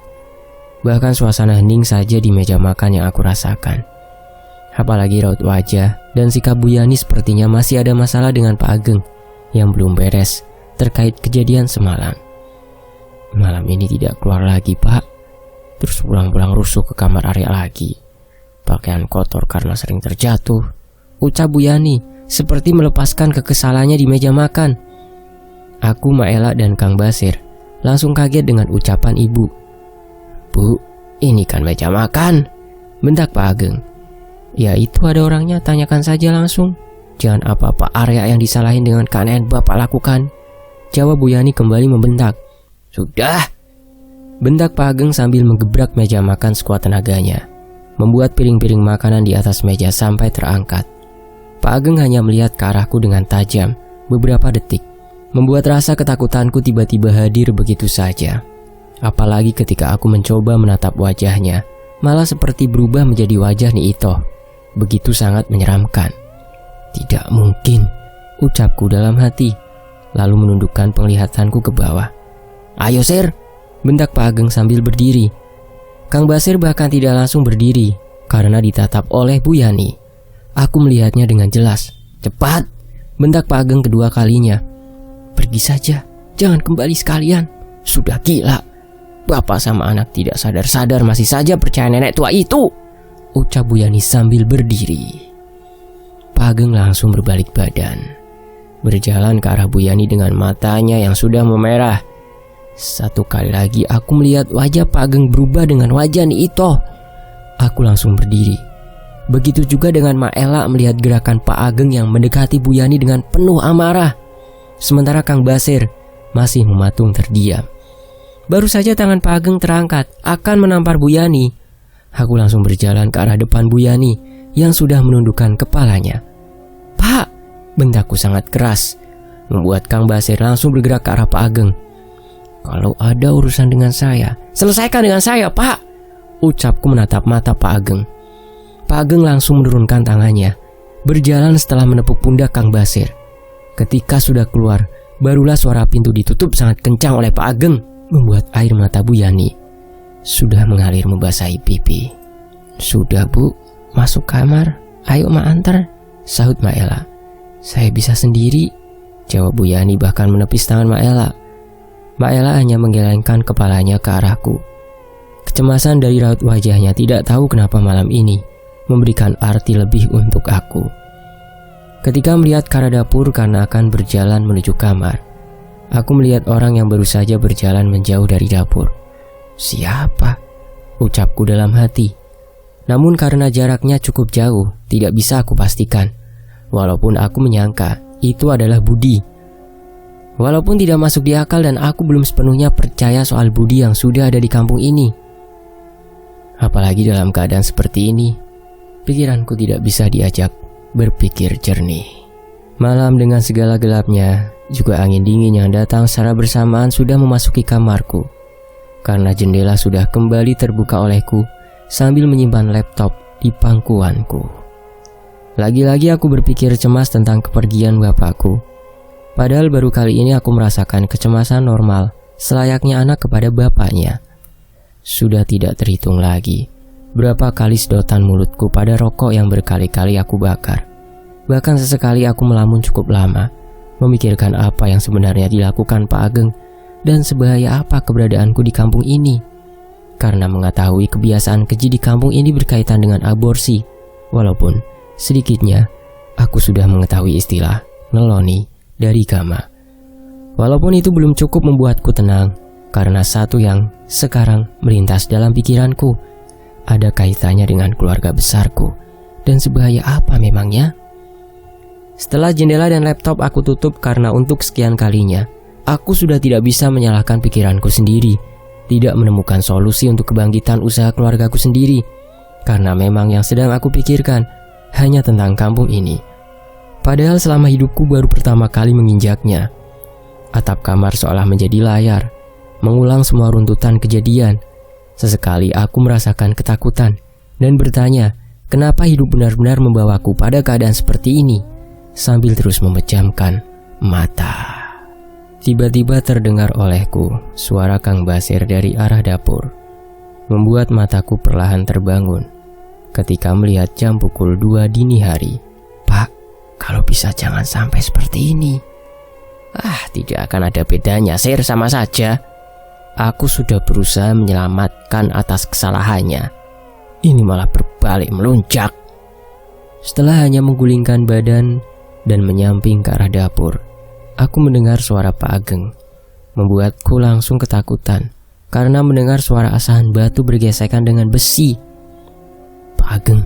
Bahkan suasana hening saja di meja makan yang aku rasakan. Apalagi raut wajah dan sikap Bu Yani sepertinya masih ada masalah dengan Pak Ageng yang belum beres terkait kejadian semalam. Malam ini tidak keluar lagi, Pak. Terus pulang-pulang rusuh ke kamar Arya lagi. Pakaian kotor karena sering terjatuh, ucap Bu Yani seperti melepaskan kekesalannya di meja makan. Aku, Maela, dan Kang Basir langsung kaget dengan ucapan ibu. Bu, ini kan meja makan, bentak Pak Ageng. Ya itu ada orangnya, tanyakan saja langsung. Jangan apa-apa Arya yang disalahin dengan keanehan Bapak lakukan, jawab Bu Yani kembali membentak. Sudah, bentak Pak Ageng sambil menggebrak meja makan sekuat tenaganya, membuat piring-piring makanan di atas meja sampai terangkat. Pak Ageng hanya melihat ke arahku dengan tajam beberapa detik, membuat rasa ketakutanku tiba-tiba hadir begitu saja. Apalagi ketika aku mencoba menatap wajahnya, malah seperti berubah menjadi wajah Nyi Itoh. Begitu sangat menyeramkan. Tidak mungkin, ucapku dalam hati, lalu menundukkan penglihatanku ke bawah. Ayo Sir, bentak Pak Ageng sambil berdiri. Kang Basir bahkan tidak langsung berdiri karena ditatap oleh Bu Yani. Aku melihatnya dengan jelas. Cepat, bentak Pak Ageng kedua kalinya. Pergi saja, jangan kembali sekalian. Sudah gila. Bapak sama anak tidak sadar-sadar masih saja percaya nenek tua itu, ucap Bu Yani sambil berdiri. Pak Ageng langsung berbalik badan, berjalan ke arah Bu Yani dengan matanya yang sudah memerah. Satu kali lagi aku melihat wajah Pak Ageng berubah dengan wajah Nyi Itoh. Aku langsung berdiri. Begitu juga dengan Maela melihat gerakan Pak Ageng yang mendekati Bu Yani dengan penuh amarah. Sementara Kang Basir masih mematung terdiam. Baru saja tangan Pak Ageng terangkat akan menampar Bu Yani, aku langsung berjalan ke arah depan Bu Yani yang sudah menundukkan kepalanya. Pak, bentakku sangat keras, membuat Kang Basir langsung bergerak ke arah Pak Ageng. Kalau ada urusan dengan saya, selesaikan dengan saya, Pak, ucapku menatap mata Pak Ageng. Pak Ageng langsung menurunkan tangannya, berjalan setelah menepuk pundak Kang Basir. Ketika sudah keluar, barulah suara pintu ditutup sangat kencang oleh Pak Ageng, membuat air mata Bu Yani sudah mengalir membasahi pipi. Sudah Bu, masuk kamar, ayo Ma antar, sahut Maela. Saya bisa sendiri, jawab Bu Yani bahkan menepis tangan Maela. Maela hanya menggelengkan kepalanya ke arahku. Kecemasan dari raut wajahnya tidak tahu kenapa malam ini memberikan arti lebih untuk aku. Ketika melihat ke arah dapur karena akan berjalan menuju kamar, aku melihat orang yang baru saja berjalan menjauh dari dapur. Siapa? Ucapku dalam hati. Namun karena jaraknya cukup jauh, tidak bisa aku pastikan. Walaupun aku menyangka itu adalah Budi. Walaupun tidak masuk di akal dan aku belum sepenuhnya percaya soal Budi yang sudah ada di kampung ini. Apalagi dalam keadaan seperti ini, pikiranku tidak bisa diajak berpikir jernih. Malam dengan segala gelapnya, juga angin dingin yang datang secara bersamaan sudah memasuki kamarku. Karena jendela sudah kembali terbuka olehku sambil menyimpan laptop di pangkuanku. Lagi-lagi aku berpikir cemas tentang kepergian bapakku. Padahal baru kali ini aku merasakan kecemasan normal selayaknya anak kepada bapaknya. Sudah tidak terhitung lagi berapa kali sedotan mulutku pada rokok yang berkali-kali aku bakar. Bahkan sesekali aku melamun cukup lama, memikirkan apa yang sebenarnya dilakukan Pak Ageng dan sebahaya apa keberadaanku di kampung ini. Karena mengetahui kebiasaan keji di kampung ini berkaitan dengan aborsi, walaupun sedikitnya aku sudah mengetahui istilah neloni dari Gama. Walaupun itu belum cukup membuatku tenang, karena satu yang sekarang melintas dalam pikiranku, ada kaitannya dengan keluarga besarku. Dan sebahaya apa memangnya? Setelah jendela dan laptop aku tutup karena untuk sekian kalinya, aku sudah tidak bisa menyalahkan pikiranku sendiri, tidak menemukan solusi untuk kebangkitan usaha keluargaku sendiri, karena memang yang sedang aku pikirkan hanya tentang kampung ini. Padahal selama hidupku baru pertama kali menginjaknya. Atap kamar seolah menjadi layar, mengulang semua runtutan kejadian. Sesekali aku merasakan ketakutan dan bertanya, kenapa hidup benar-benar membawaku pada keadaan seperti ini, sambil terus memejamkan mata. Tiba-tiba terdengar olehku suara Kang Basir dari arah dapur, membuat mataku perlahan terbangun ketika melihat jam pukul 2 dini hari. "Pak, kalau bisa jangan sampai seperti ini." Tidak akan ada bedanya, Sir, sama saja. Aku sudah berusaha menyelamatkan atas kesalahannya. Ini malah berbalik melunjak. Setelah hanya menggulingkan badan dan menyamping ke arah dapur, aku mendengar suara Pak Ageng. Membuatku langsung ketakutan karena mendengar suara asahan batu bergesekan dengan besi. Pak Ageng,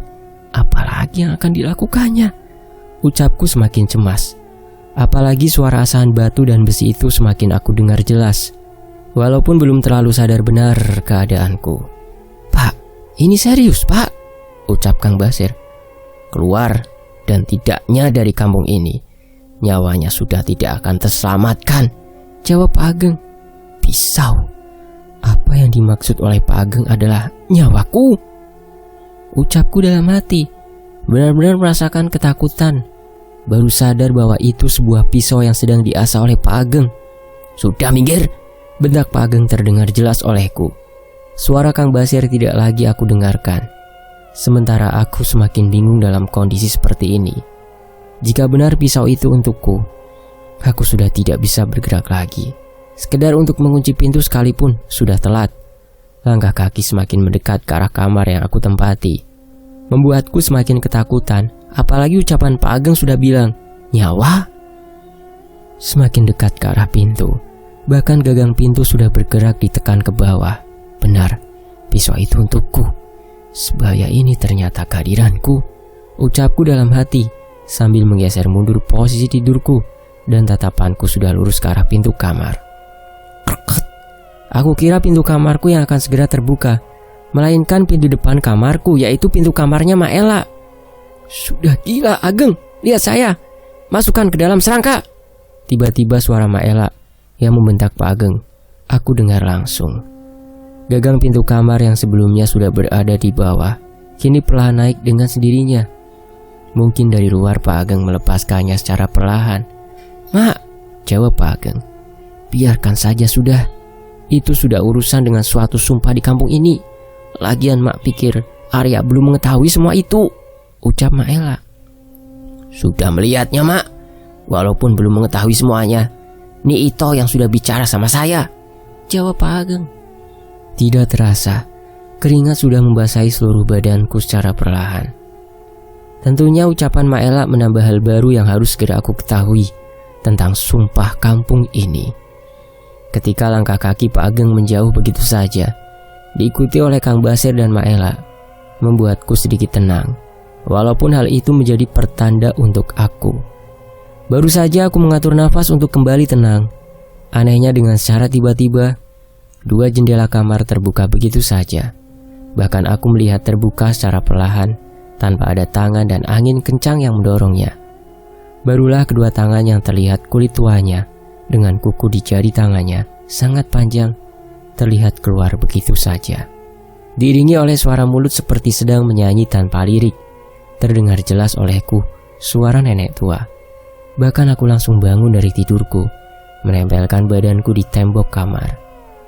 apalagi yang akan dilakukannya? Ucapku semakin cemas. Apalagi suara asahan batu dan besi itu semakin aku dengar jelas, walaupun belum terlalu sadar benar keadaanku. "Pak, ini serius, Pak," ucap Kang Basir. "Keluar dan tidaknya dari kampung ini, nyawanya sudah tidak akan terselamatkan," jawab Pak Ageng. Pisau. Apa yang dimaksud oleh Pak Ageng adalah nyawaku? Ucapku dalam hati. Benar-benar merasakan ketakutan. Baru sadar bahwa itu sebuah pisau yang sedang diasah oleh Pak Ageng. "Sudah minggir," bentak Pak Ageng terdengar jelas olehku. Suara Kang Basir tidak lagi aku dengarkan. Sementara aku semakin bingung dalam kondisi seperti ini. Jika benar pisau itu untukku, aku sudah tidak bisa bergerak lagi. Sekedar untuk mengunci pintu sekalipun sudah telat. Langkah kaki semakin mendekat ke arah kamar yang aku tempati, membuatku semakin ketakutan. Apalagi ucapan Pak Ageng sudah bilang, "Nyawa?" Semakin dekat ke arah pintu, bahkan gagang pintu sudah bergerak ditekan ke bawah. Benar, pisau itu untukku. Sebahaya ini ternyata kehadiranku, ucapku dalam hati sambil menggeser mundur posisi tidurku dan tatapanku sudah lurus ke arah pintu kamar. Kreket. Aku kira pintu kamarku yang akan segera terbuka, melainkan pintu depan kamarku, yaitu pintu kamarnya Maela. "Sudah gila, Ageng, lihat saya, masukkan ke dalam serangka." Tiba-tiba suara Maela yang membentak Pak Ageng aku dengar langsung. Gagang pintu kamar yang sebelumnya sudah berada di bawah kini perlahan naik dengan sendirinya. Mungkin dari luar Pak Ageng melepaskannya secara perlahan. "Mak," jawab Pak Ageng, "biarkan saja sudah. Itu sudah urusan dengan suatu sumpah di kampung ini. Lagian mak pikir Arya belum mengetahui semua itu," ucap Maela. "Sudah melihatnya, Mak. Walaupun belum mengetahui semuanya. Ni Ito yang sudah bicara sama saya," jawab Pak Ageng. Tidak terasa, keringat sudah membasahi seluruh badanku secara perlahan. Tentunya ucapan Maela menambah hal baru yang harus segera aku ketahui tentang sumpah kampung ini. Ketika langkah kaki Pak Ageng menjauh begitu saja, diikuti oleh Kang Basir dan Maela, membuatku sedikit tenang. Walaupun hal itu menjadi pertanda untuk aku. Baru saja aku mengatur nafas untuk kembali tenang. Anehnya dengan secara tiba-tiba, 2 jendela kamar terbuka begitu saja. Bahkan aku melihat terbuka secara perlahan, tanpa ada tangan dan angin kencang yang mendorongnya. Barulah kedua tangan yang terlihat kulit tuanya, dengan kuku di jari tangannya, sangat panjang, terlihat keluar begitu saja. Diiringi oleh suara mulut seperti sedang menyanyi tanpa lirik. Terdengar jelas olehku suara nenek tua. Bahkan aku langsung bangun dari tidurku, menempelkan badanku di tembok kamar,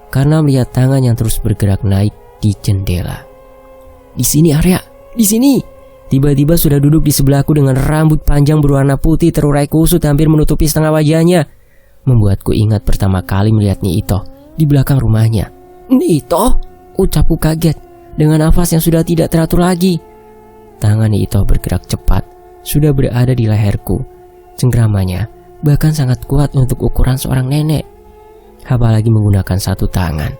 karena melihat tangan yang terus bergerak naik di jendela. "Di sini Arya, di sini!" Tiba-tiba sudah duduk di sebelahku dengan rambut panjang berwarna putih terurai kusut hampir menutupi setengah wajahnya. Membuatku ingat pertama kali melihat Ni Ito di belakang rumahnya. "Ni Ito?" ucapku kaget dengan nafas yang sudah tidak teratur lagi. Tangan Ni Ito bergerak cepat, sudah berada di leherku. Cengkramannya bahkan sangat kuat untuk ukuran seorang nenek, apalagi menggunakan satu tangan.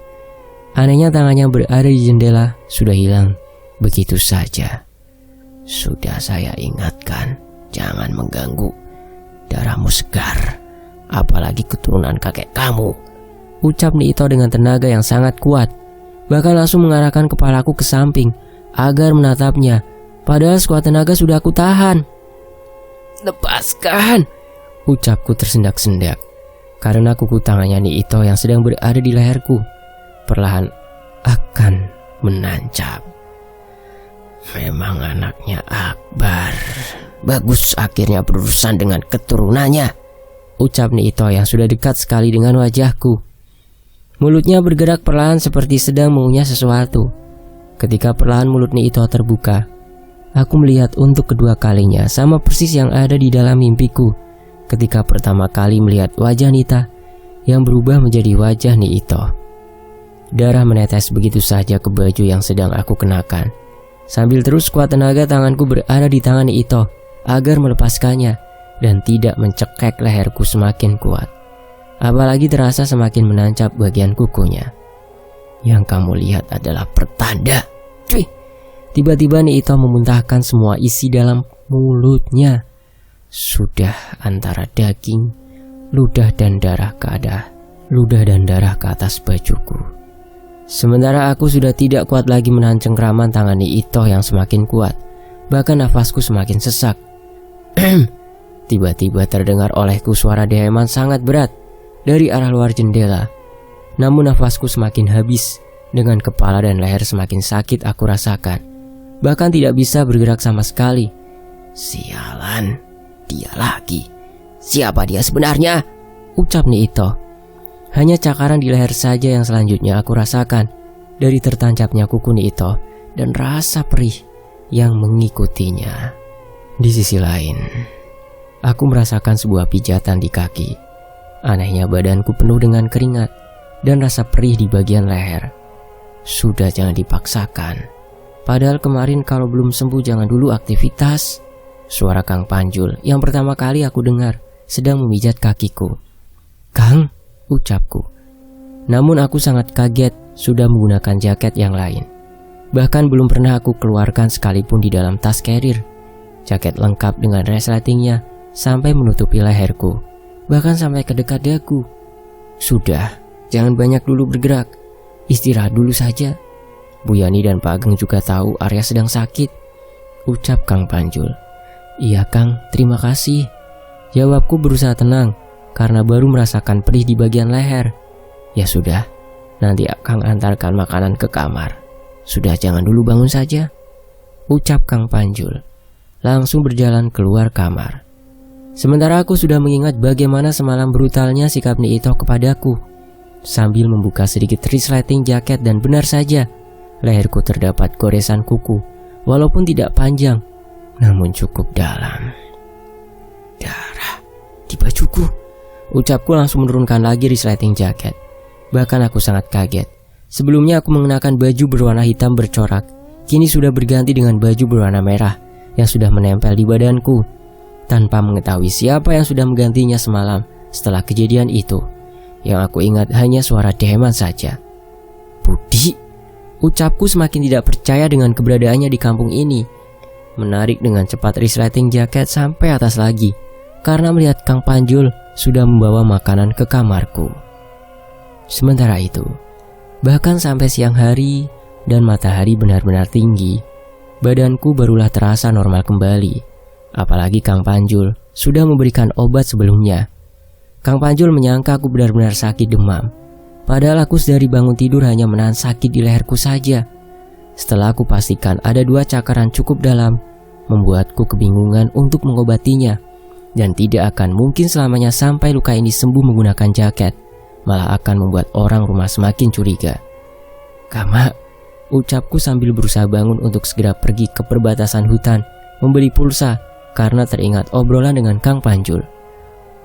Anehnya tangannya berada di jendela sudah hilang begitu saja. "Sudah saya ingatkan, jangan mengganggu. Darahmu segar, apalagi keturunan kakek kamu, ucap Niito dengan tenaga yang sangat kuat. Bahkan langsung mengarahkan kepalaku ke samping agar menatapnya, padahal sekuat tenaga sudah aku tahan. Lepaskan, ucapku tersendak-sendak karena kuku tangannya Niito yang sedang berada di leherku perlahan akan menancap. Memang anaknya Akbar. Bagus akhirnya berurusan dengan keturunannya, ucap Niito yang sudah dekat sekali dengan wajahku. Mulutnya bergerak perlahan seperti sedang mengunyah sesuatu. Ketika perlahan mulut Niito terbuka, aku melihat untuk kedua kalinya sama persis yang ada di dalam mimpiku ketika pertama kali melihat wajah Nita yang berubah menjadi wajah Niito. Darah menetes begitu saja ke baju yang sedang aku kenakan. Sambil terus kuat tenaga tanganku berada di tangan Niito agar melepaskannya dan tidak mencekek leherku semakin kuat. Apalagi terasa semakin menancap bagian kukunya. Yang kamu lihat adalah pertanda. Cuy. Tiba-tiba Niito memuntahkan semua isi dalam mulutnya. Sudah antara daging, ludah dan darah ke atas bajuku. Sementara aku sudah tidak kuat lagi menahan cengkraman tangan Niito yang semakin kuat. Bahkan nafasku semakin sesak. Tiba-tiba terdengar olehku suara deheman sangat berat dari arah luar jendela. Namun nafasku semakin habis. Dengan kepala dan leher semakin sakit aku rasakan. Bahkan tidak bisa bergerak sama sekali. Sialan, dia lagi. Siapa dia sebenarnya? Ucap Niito. Hanya cakaran di leher saja yang selanjutnya aku rasakan dari tertancapnya kuku Niito dan rasa perih yang mengikutinya. Di sisi lain, aku merasakan sebuah pijatan di kaki. Anehnya badanku penuh dengan keringat dan rasa perih di bagian leher. Sudah, jangan dipaksakan. Padahal kemarin kalau belum sembuh jangan dulu aktivitas. Suara Kang Panjul yang pertama kali aku dengar sedang memijat kakiku. Kang, ucapku. Namun aku sangat kaget sudah menggunakan jaket yang lain. Bahkan belum pernah aku keluarkan sekalipun di dalam tas carrier. Jaket lengkap dengan resletingnya sampai menutupi leherku, bahkan sampai ke dekat dagu. Sudah, jangan banyak dulu bergerak. Istirahat dulu saja. Bu Yani dan Pak Ageng juga tahu Arya sedang sakit, ucap Kang Panjul. Iya Kang, terima kasih. Jawabku berusaha tenang karena baru merasakan perih di bagian leher. Ya sudah, nanti Kang antarkan makanan ke kamar. Sudah, jangan dulu bangun saja, ucap Kang Panjul. Langsung berjalan keluar kamar. Sementara aku sudah mengingat bagaimana semalam brutalnya sikap Niito kepadaku. Sambil membuka sedikit resleting jaket dan benar saja, leherku terdapat goresan kuku, walaupun tidak panjang, namun cukup dalam. Darah di bajuku, ucapku langsung menurunkan lagi resleting jaket. Bahkan aku sangat kaget. Sebelumnya aku mengenakan baju berwarna hitam bercorak, kini sudah berganti dengan baju berwarna merah yang sudah menempel di badanku. Tanpa mengetahui siapa yang sudah menggantinya semalam setelah kejadian itu, yang aku ingat hanya suara deheman saja. Budi, ucapku semakin tidak percaya dengan keberadaannya di kampung ini. Menarik dengan cepat resleting jaket sampai atas lagi, karena melihat Kang Panjul sudah membawa makanan ke kamarku. Sementara itu, bahkan sampai siang hari dan matahari benar-benar tinggi, badanku barulah terasa normal kembali. Apalagi Kang Panjul sudah memberikan obat sebelumnya. Kang Panjul menyangka aku benar-benar sakit demam. Padahal aku sedari bangun tidur hanya menahan sakit di leherku saja. Setelah aku pastikan ada 2 cakaran cukup dalam, membuatku kebingungan untuk mengobatinya. Dan tidak akan mungkin selamanya sampai luka ini sembuh menggunakan jaket. Malah akan membuat orang rumah semakin curiga. Kama, ucapku sambil berusaha bangun untuk segera pergi ke perbatasan hutan membeli pulsa karena teringat obrolan dengan Kang Panjul.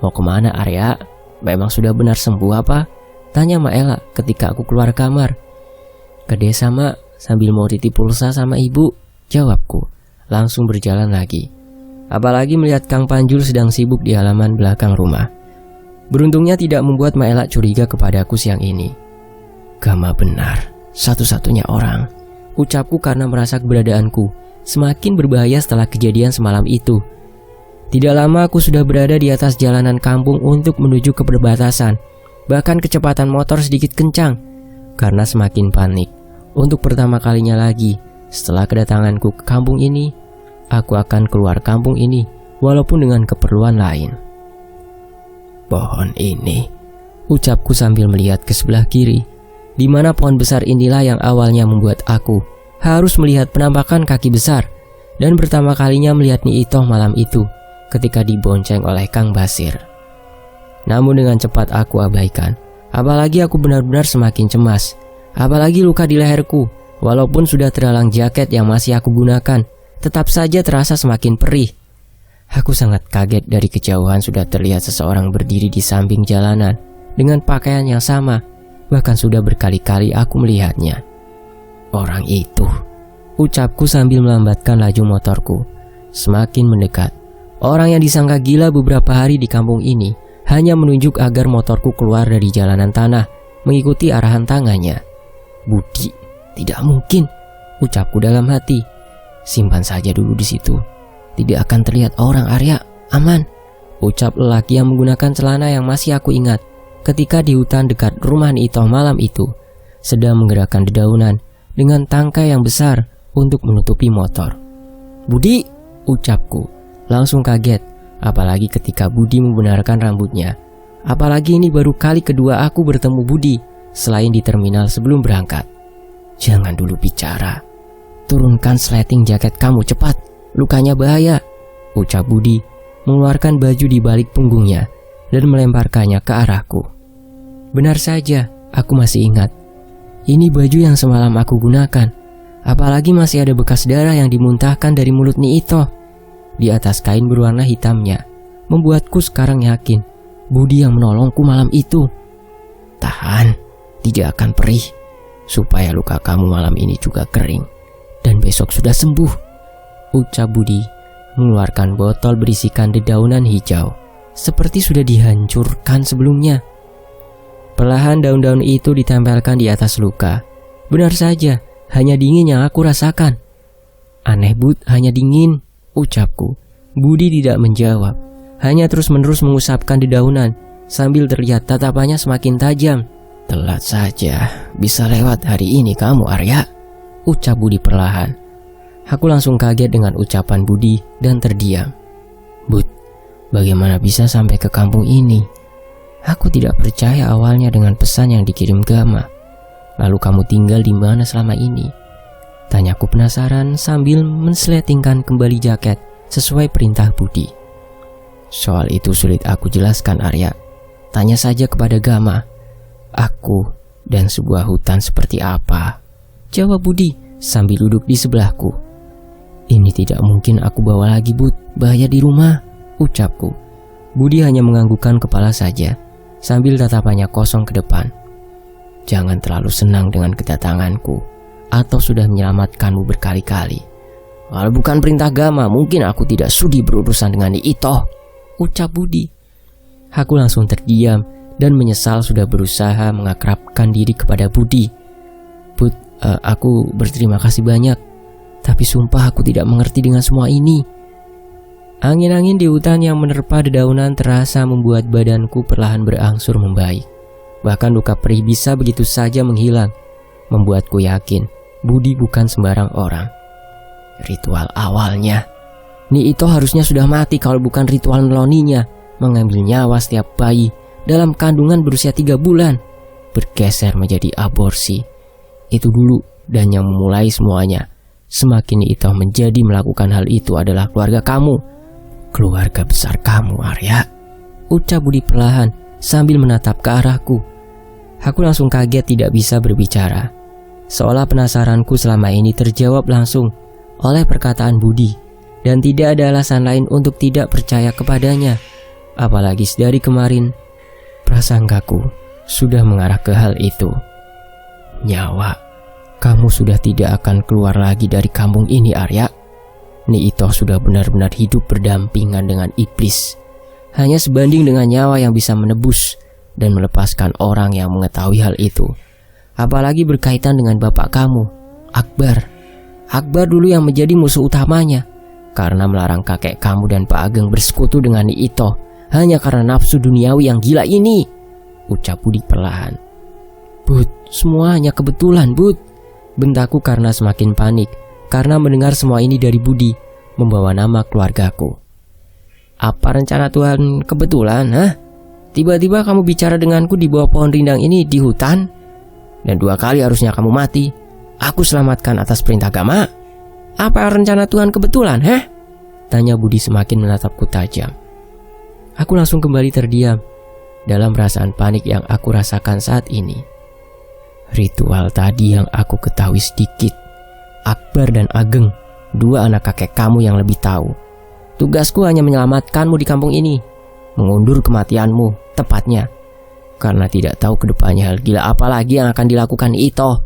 Mau kemana Arya? Memang sudah benar sembuh apa? Tanya Maela ketika aku keluar kamar. Ke desa Mak, sambil mau titip pulsa sama ibu, jawabku. Langsung berjalan lagi. Apalagi melihat Kang Panjul sedang sibuk di halaman belakang rumah. Beruntungnya tidak membuat Maela curiga kepadaku siang ini. Gama benar, satu-satunya orang, ucapku karena merasa keberadaanku semakin berbahaya setelah kejadian semalam itu. Tidak lama aku sudah berada di atas jalanan kampung untuk menuju ke perbatasan. Bahkan kecepatan motor sedikit kencang karena semakin panik. Untuk pertama kalinya lagi setelah kedatanganku ke kampung ini, aku akan keluar kampung ini walaupun dengan keperluan lain. Pohon ini, ucapku sambil melihat ke sebelah kiri, di mana pohon besar inilah yang awalnya membuat aku harus melihat penampakan kaki besar dan pertama kalinya melihat Nyi Itoh malam itu ketika dibonceng oleh Kang Basir. Namun dengan cepat aku abaikan. Apalagi aku benar-benar semakin cemas. Apalagi luka di leherku, walaupun sudah terhalang jaket yang masih aku gunakan, tetap saja terasa semakin perih. Aku sangat kaget dari kejauhan sudah terlihat seseorang berdiri di samping jalanan dengan pakaian yang sama. Bahkan sudah berkali-kali aku melihatnya. Orang itu, ucapku sambil melambatkan laju motorku. Semakin mendekat. Orang yang disangka gila beberapa hari di kampung ini hanya menunjuk agar motorku keluar dari jalanan tanah mengikuti arahan tangannya. Budi, tidak mungkin, ucapku dalam hati. Simpan saja dulu di situ. Tidak akan terlihat orang, Arya. Aman, ucap lelaki yang menggunakan celana yang masih aku ingat ketika di hutan dekat rumah Nyi Itoh malam itu sedang menggerakkan dedaunan dengan tangkai yang besar untuk menutupi motor. Budi, ucapku. Langsung kaget, apalagi ketika Budi membenarkan rambutnya. Apalagi ini baru kali kedua aku bertemu Budi selain di terminal sebelum berangkat. Jangan dulu bicara. Turunkan sleting jaket kamu cepat, lukanya bahaya, ucap Budi mengeluarkan baju di balik punggungnya dan melemparkannya ke arahku. Benar saja, aku masih ingat. Ini baju yang semalam aku gunakan. Apalagi masih ada bekas darah yang dimuntahkan dari mulut Nyi Itoh di atas kain berwarna hitamnya, membuatku sekarang yakin Budi yang menolongku malam itu. Tahan, tidak akan perih, supaya luka kamu malam ini juga kering dan besok sudah sembuh, ucap Budi mengeluarkan botol berisikan dedaunan hijau seperti sudah dihancurkan sebelumnya. Perlahan daun-daun itu ditempelkan di atas luka. Benar saja, hanya dingin yang aku rasakan. Aneh Bud, hanya dingin, ucapku. Budi tidak menjawab, hanya terus-menerus mengusapkan dedaunan sambil terlihat tatapannya semakin tajam. Telat saja, bisa lewat hari ini kamu, Arya, ucap Budi perlahan. Aku langsung kaget dengan ucapan Budi dan terdiam. Bud, bagaimana bisa sampai ke kampung ini? Aku tidak percaya awalnya dengan pesan yang dikirim Gama. Lalu kamu tinggal di mana selama ini? Tanyaku penasaran sambil mensletingkan kembali jaket sesuai perintah Budi. Soal itu sulit aku jelaskan, Arya. Tanya saja kepada Gama. Aku dan sebuah hutan seperti apa? Jawab Budi sambil duduk di sebelahku. Ini tidak mungkin aku bawa lagi, Bud. Bahaya di rumah, ucapku. Budi hanya menganggukkan kepala saja sambil tatapannya kosong ke depan. Jangan terlalu senang dengan kedatanganku, atau sudah menyelamatkanmu berkali-kali. Kalau bukan perintah Gama, mungkin aku tidak sudi berurusan dengan Nyi Itoh, ucap Budi. Aku langsung terdiam dan menyesal sudah berusaha mengakrabkan diri kepada Budi. Bud, aku berterima kasih banyak, tapi sumpah aku tidak mengerti dengan semua ini. Angin-angin di hutan yang menerpa dedaunan terasa membuat badanku perlahan berangsur membaik. Bahkan luka perih bisa begitu saja menghilang, membuatku yakin Budi bukan sembarang orang. Ritual awalnya, Nyi Itoh harusnya sudah mati kalau bukan ritual meloninya, mengambil nyawa setiap bayi dalam kandungan berusia 3 bulan, bergeser menjadi aborsi. Itu dulu dan yang memulai semuanya. Semakin Nyi Itoh menjadi melakukan hal itu adalah keluarga kamu, keluarga besar kamu, Arya, ucap Budi perlahan sambil menatap ke arahku. Aku langsung kaget tidak bisa berbicara, seolah penasaranku selama ini terjawab langsung oleh perkataan Budi, dan tidak ada alasan lain untuk tidak percaya kepadanya. Apalagi dari kemarin prasangkaku sudah mengarah ke hal itu. Nyawa, kamu sudah tidak akan keluar lagi dari kampung ini, Arya. Nyi Itoh sudah benar-benar hidup berdampingan dengan iblis, hanya sebanding dengan nyawa yang bisa menebus dan melepaskan orang yang mengetahui hal itu. Apalagi berkaitan dengan bapak kamu, Akbar. Akbar dulu yang menjadi musuh utamanya. karena melarang kakek kamu dan Pak Ageng bersekutu dengan Nyi Ito hanya karena nafsu duniawi yang gila ini, ucap Budi perlahan. Bud, semua hanya kebetulan, Bud, bentakku karena semakin panik karena mendengar semua ini dari Budi membawa nama keluargaku. Apa rencana Tuhan kebetulan, hah? Tiba-tiba kamu bicara denganku di bawah pohon rindang ini di hutan, dan 2 kali harusnya kamu mati. Aku selamatkan atas perintah Gama. Apa rencana Tuhan kebetulan, heh? Tanya Budi semakin menatapku tajam. Aku langsung kembali terdiam dalam perasaan panik yang aku rasakan saat ini. Ritual tadi yang aku ketahui sedikit. Akbar dan Ageng, 2 anak kakek kamu yang lebih tahu. Tugasku hanya menyelamatkanmu di kampung ini, mengundur kematianmu, tepatnya karena tidak tahu kedepannya hal gila apa lagi yang akan dilakukan Ito,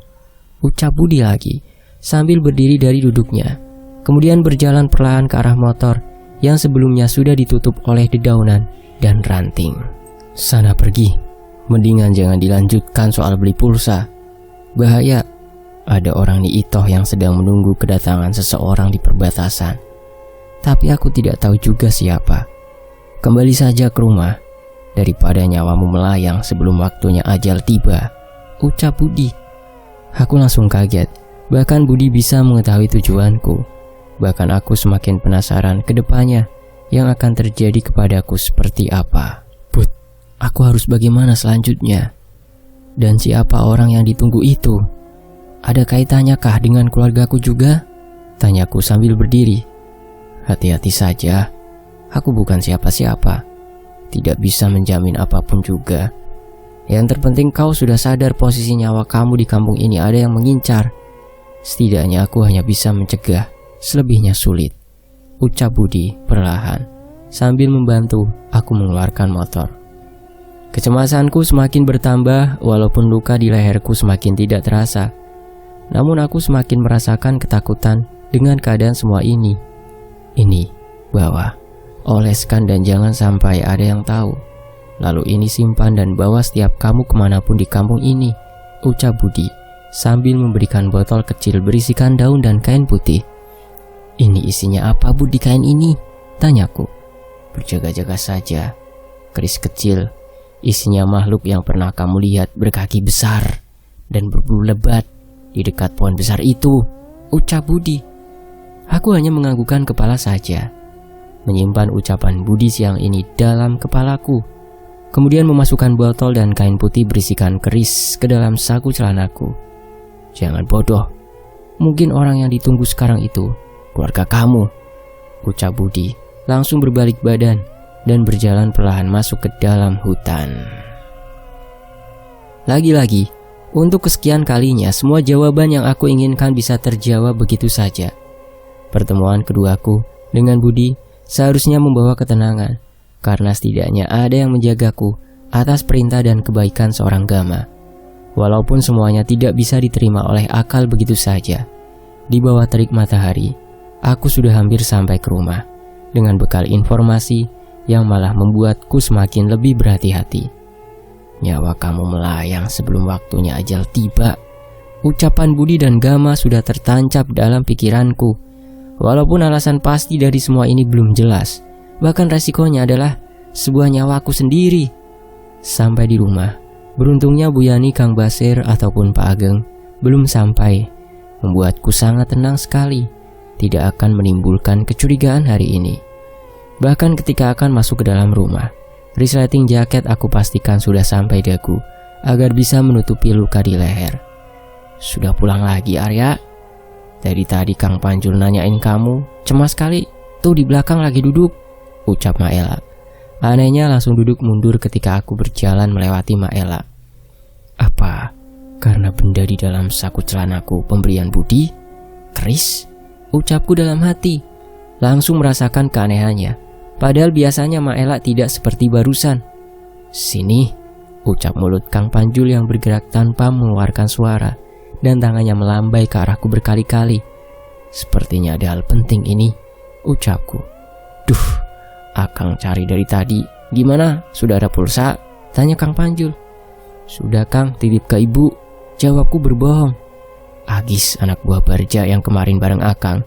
ucap Budi lagi sambil berdiri dari duduknya, kemudian berjalan perlahan ke arah motor yang sebelumnya sudah ditutup oleh dedaunan dan ranting. Sana pergi, mendingan jangan dilanjutkan soal beli pulsa. Bahaya, ada orang Nyi Ito yang sedang menunggu kedatangan seseorang di perbatasan. Tapi aku tidak tahu juga siapa. Kembali saja ke rumah, daripada nyawamu melayang sebelum waktunya ajal tiba, ucap Budi. Aku langsung kaget, bahkan Budi bisa mengetahui tujuanku. Bahkan aku semakin penasaran ke depannya yang akan terjadi kepadaku seperti apa. Bud, aku harus bagaimana selanjutnya? Dan siapa orang yang ditunggu itu? Ada kaitannya kah dengan keluargaku juga? Tanyaku sambil berdiri. Hati-hati saja, aku bukan siapa-siapa. Tidak bisa menjamin apapun juga. Yang terpenting kau sudah sadar posisi nyawa kamu di kampung ini ada yang mengincar. Setidaknya aku hanya bisa mencegah, selebihnya sulit, ucap Budi perlahan sambil membantu aku mengeluarkan motor. Kecemasanku semakin bertambah walaupun luka di leherku semakin tidak terasa. Namun aku semakin merasakan ketakutan dengan keadaan semua ini. Ini, bawa, oleskan dan jangan sampai ada yang tahu. Lalu ini simpan dan bawa setiap kamu kemanapun di kampung ini, ucap Budi sambil memberikan botol kecil berisikan daun dan kain putih. Ini isinya apa, Bud, di kain ini? Tanyaku. Berjaga-jaga saja. Keris kecil, isinya makhluk yang pernah kamu lihat berkaki besar dan berbulu lebat di dekat pohon besar itu, ucap Budi. Aku hanya menganggukkan kepala saja, menyimpan ucapan Budi siang ini dalam kepalaku. Kemudian memasukkan botol dan kain putih berisikan keris ke dalam saku celanaku. Jangan bodoh, mungkin orang yang ditunggu sekarang itu keluarga kamu, ucap Budi langsung berbalik badan dan berjalan perlahan masuk ke dalam hutan. Lagi-lagi, untuk kesekian kalinya semua jawaban yang aku inginkan bisa terjawab begitu saja. Pertemuan keduaku dengan Budi seharusnya membawa ketenangan, karena setidaknya ada yang menjagaku atas perintah dan kebaikan seorang Gama. Walaupun semuanya tidak bisa diterima oleh akal begitu saja, di bawah terik matahari, aku sudah hampir sampai ke rumah dengan bekal informasi yang malah membuatku semakin lebih berhati-hati. Nyawa kamu melayang sebelum waktunya ajal tiba. Ucapan Budi dan Gama sudah tertancap dalam pikiranku. Walaupun alasan pasti dari semua ini belum jelas, bahkan resikonya adalah sebuah nyawaku sendiri. Sampai di rumah, beruntungnya Bu Yani, Kang Basir ataupun Pak Ageng belum sampai, membuatku sangat tenang sekali. Tidak akan menimbulkan kecurigaan hari ini. Bahkan ketika akan masuk ke dalam rumah, resleting jaket aku pastikan sudah sampai dagu agar bisa menutupi luka di leher. Sudah pulang lagi, Arya? Dari tadi Kang Panjul nanyain kamu, cemas sekali. Tuh di belakang lagi duduk, ucap Maela. Anehnya langsung duduk mundur ketika aku berjalan melewati Maela. Apa? Karena benda di dalam saku celanaku pemberian Budi? Keris? Ucapku dalam hati. Langsung merasakan keanehannya. Padahal biasanya Maela tidak seperti barusan. Sini, ucap mulut Kang Panjul yang bergerak tanpa mengeluarkan suara, dan tangannya melambai ke arahku berkali-kali. Sepertinya ada hal penting ini, ucapku. Duh, Akang cari dari tadi. Gimana? Sudah ada pulsa? Tanya Kang Panjul. Sudah Kang, titip ke ibu. Jawabku berbohong. Agis, anak buah Barja yang kemarin bareng Akang.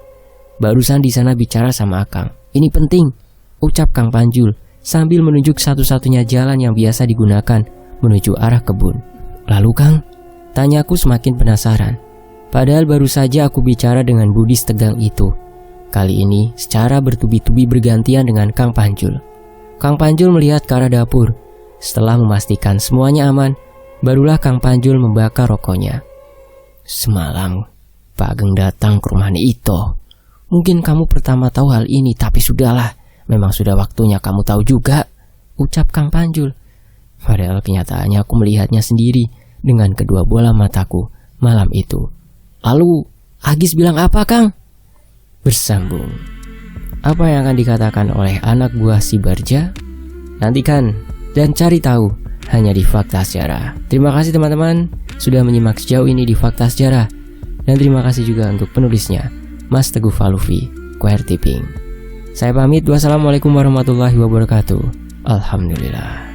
Barusan di sana bicara sama Akang. Ini penting, ucap Kang Panjul sambil menunjuk satu-satunya jalan yang biasa digunakan menuju arah kebun. Lalu Kang? Tanyaku semakin penasaran. Padahal baru saja aku bicara dengan Budis tegang itu. Kali ini secara bertubi-tubi bergantian dengan Kang Panjul. Kang Panjul melihat ke arah dapur. Setelah memastikan semuanya aman, barulah Kang Panjul membakar rokoknya. Semalam Pak Ageng datang ke rumah Ito. Mungkin kamu pertama tahu hal ini, tapi sudahlah. Memang sudah waktunya kamu tahu juga, ucap Kang Panjul. Padahal kenyataannya aku melihatnya sendiri dengan kedua bola mataku malam itu. Lalu, Agis bilang apa, Kang? Bersambung. Apa yang akan dikatakan oleh anak buah si Barja? Nantikan dan cari tahu hanya di Fakta Sejarah. Terima kasih teman-teman sudah menyimak sejauh ini di Fakta Sejarah. Dan terima kasih juga untuk penulisnya, Mas Teguh Falufi, QWERTY Pink. Saya pamit, wassalamualaikum warahmatullahi wabarakatuh. Alhamdulillah.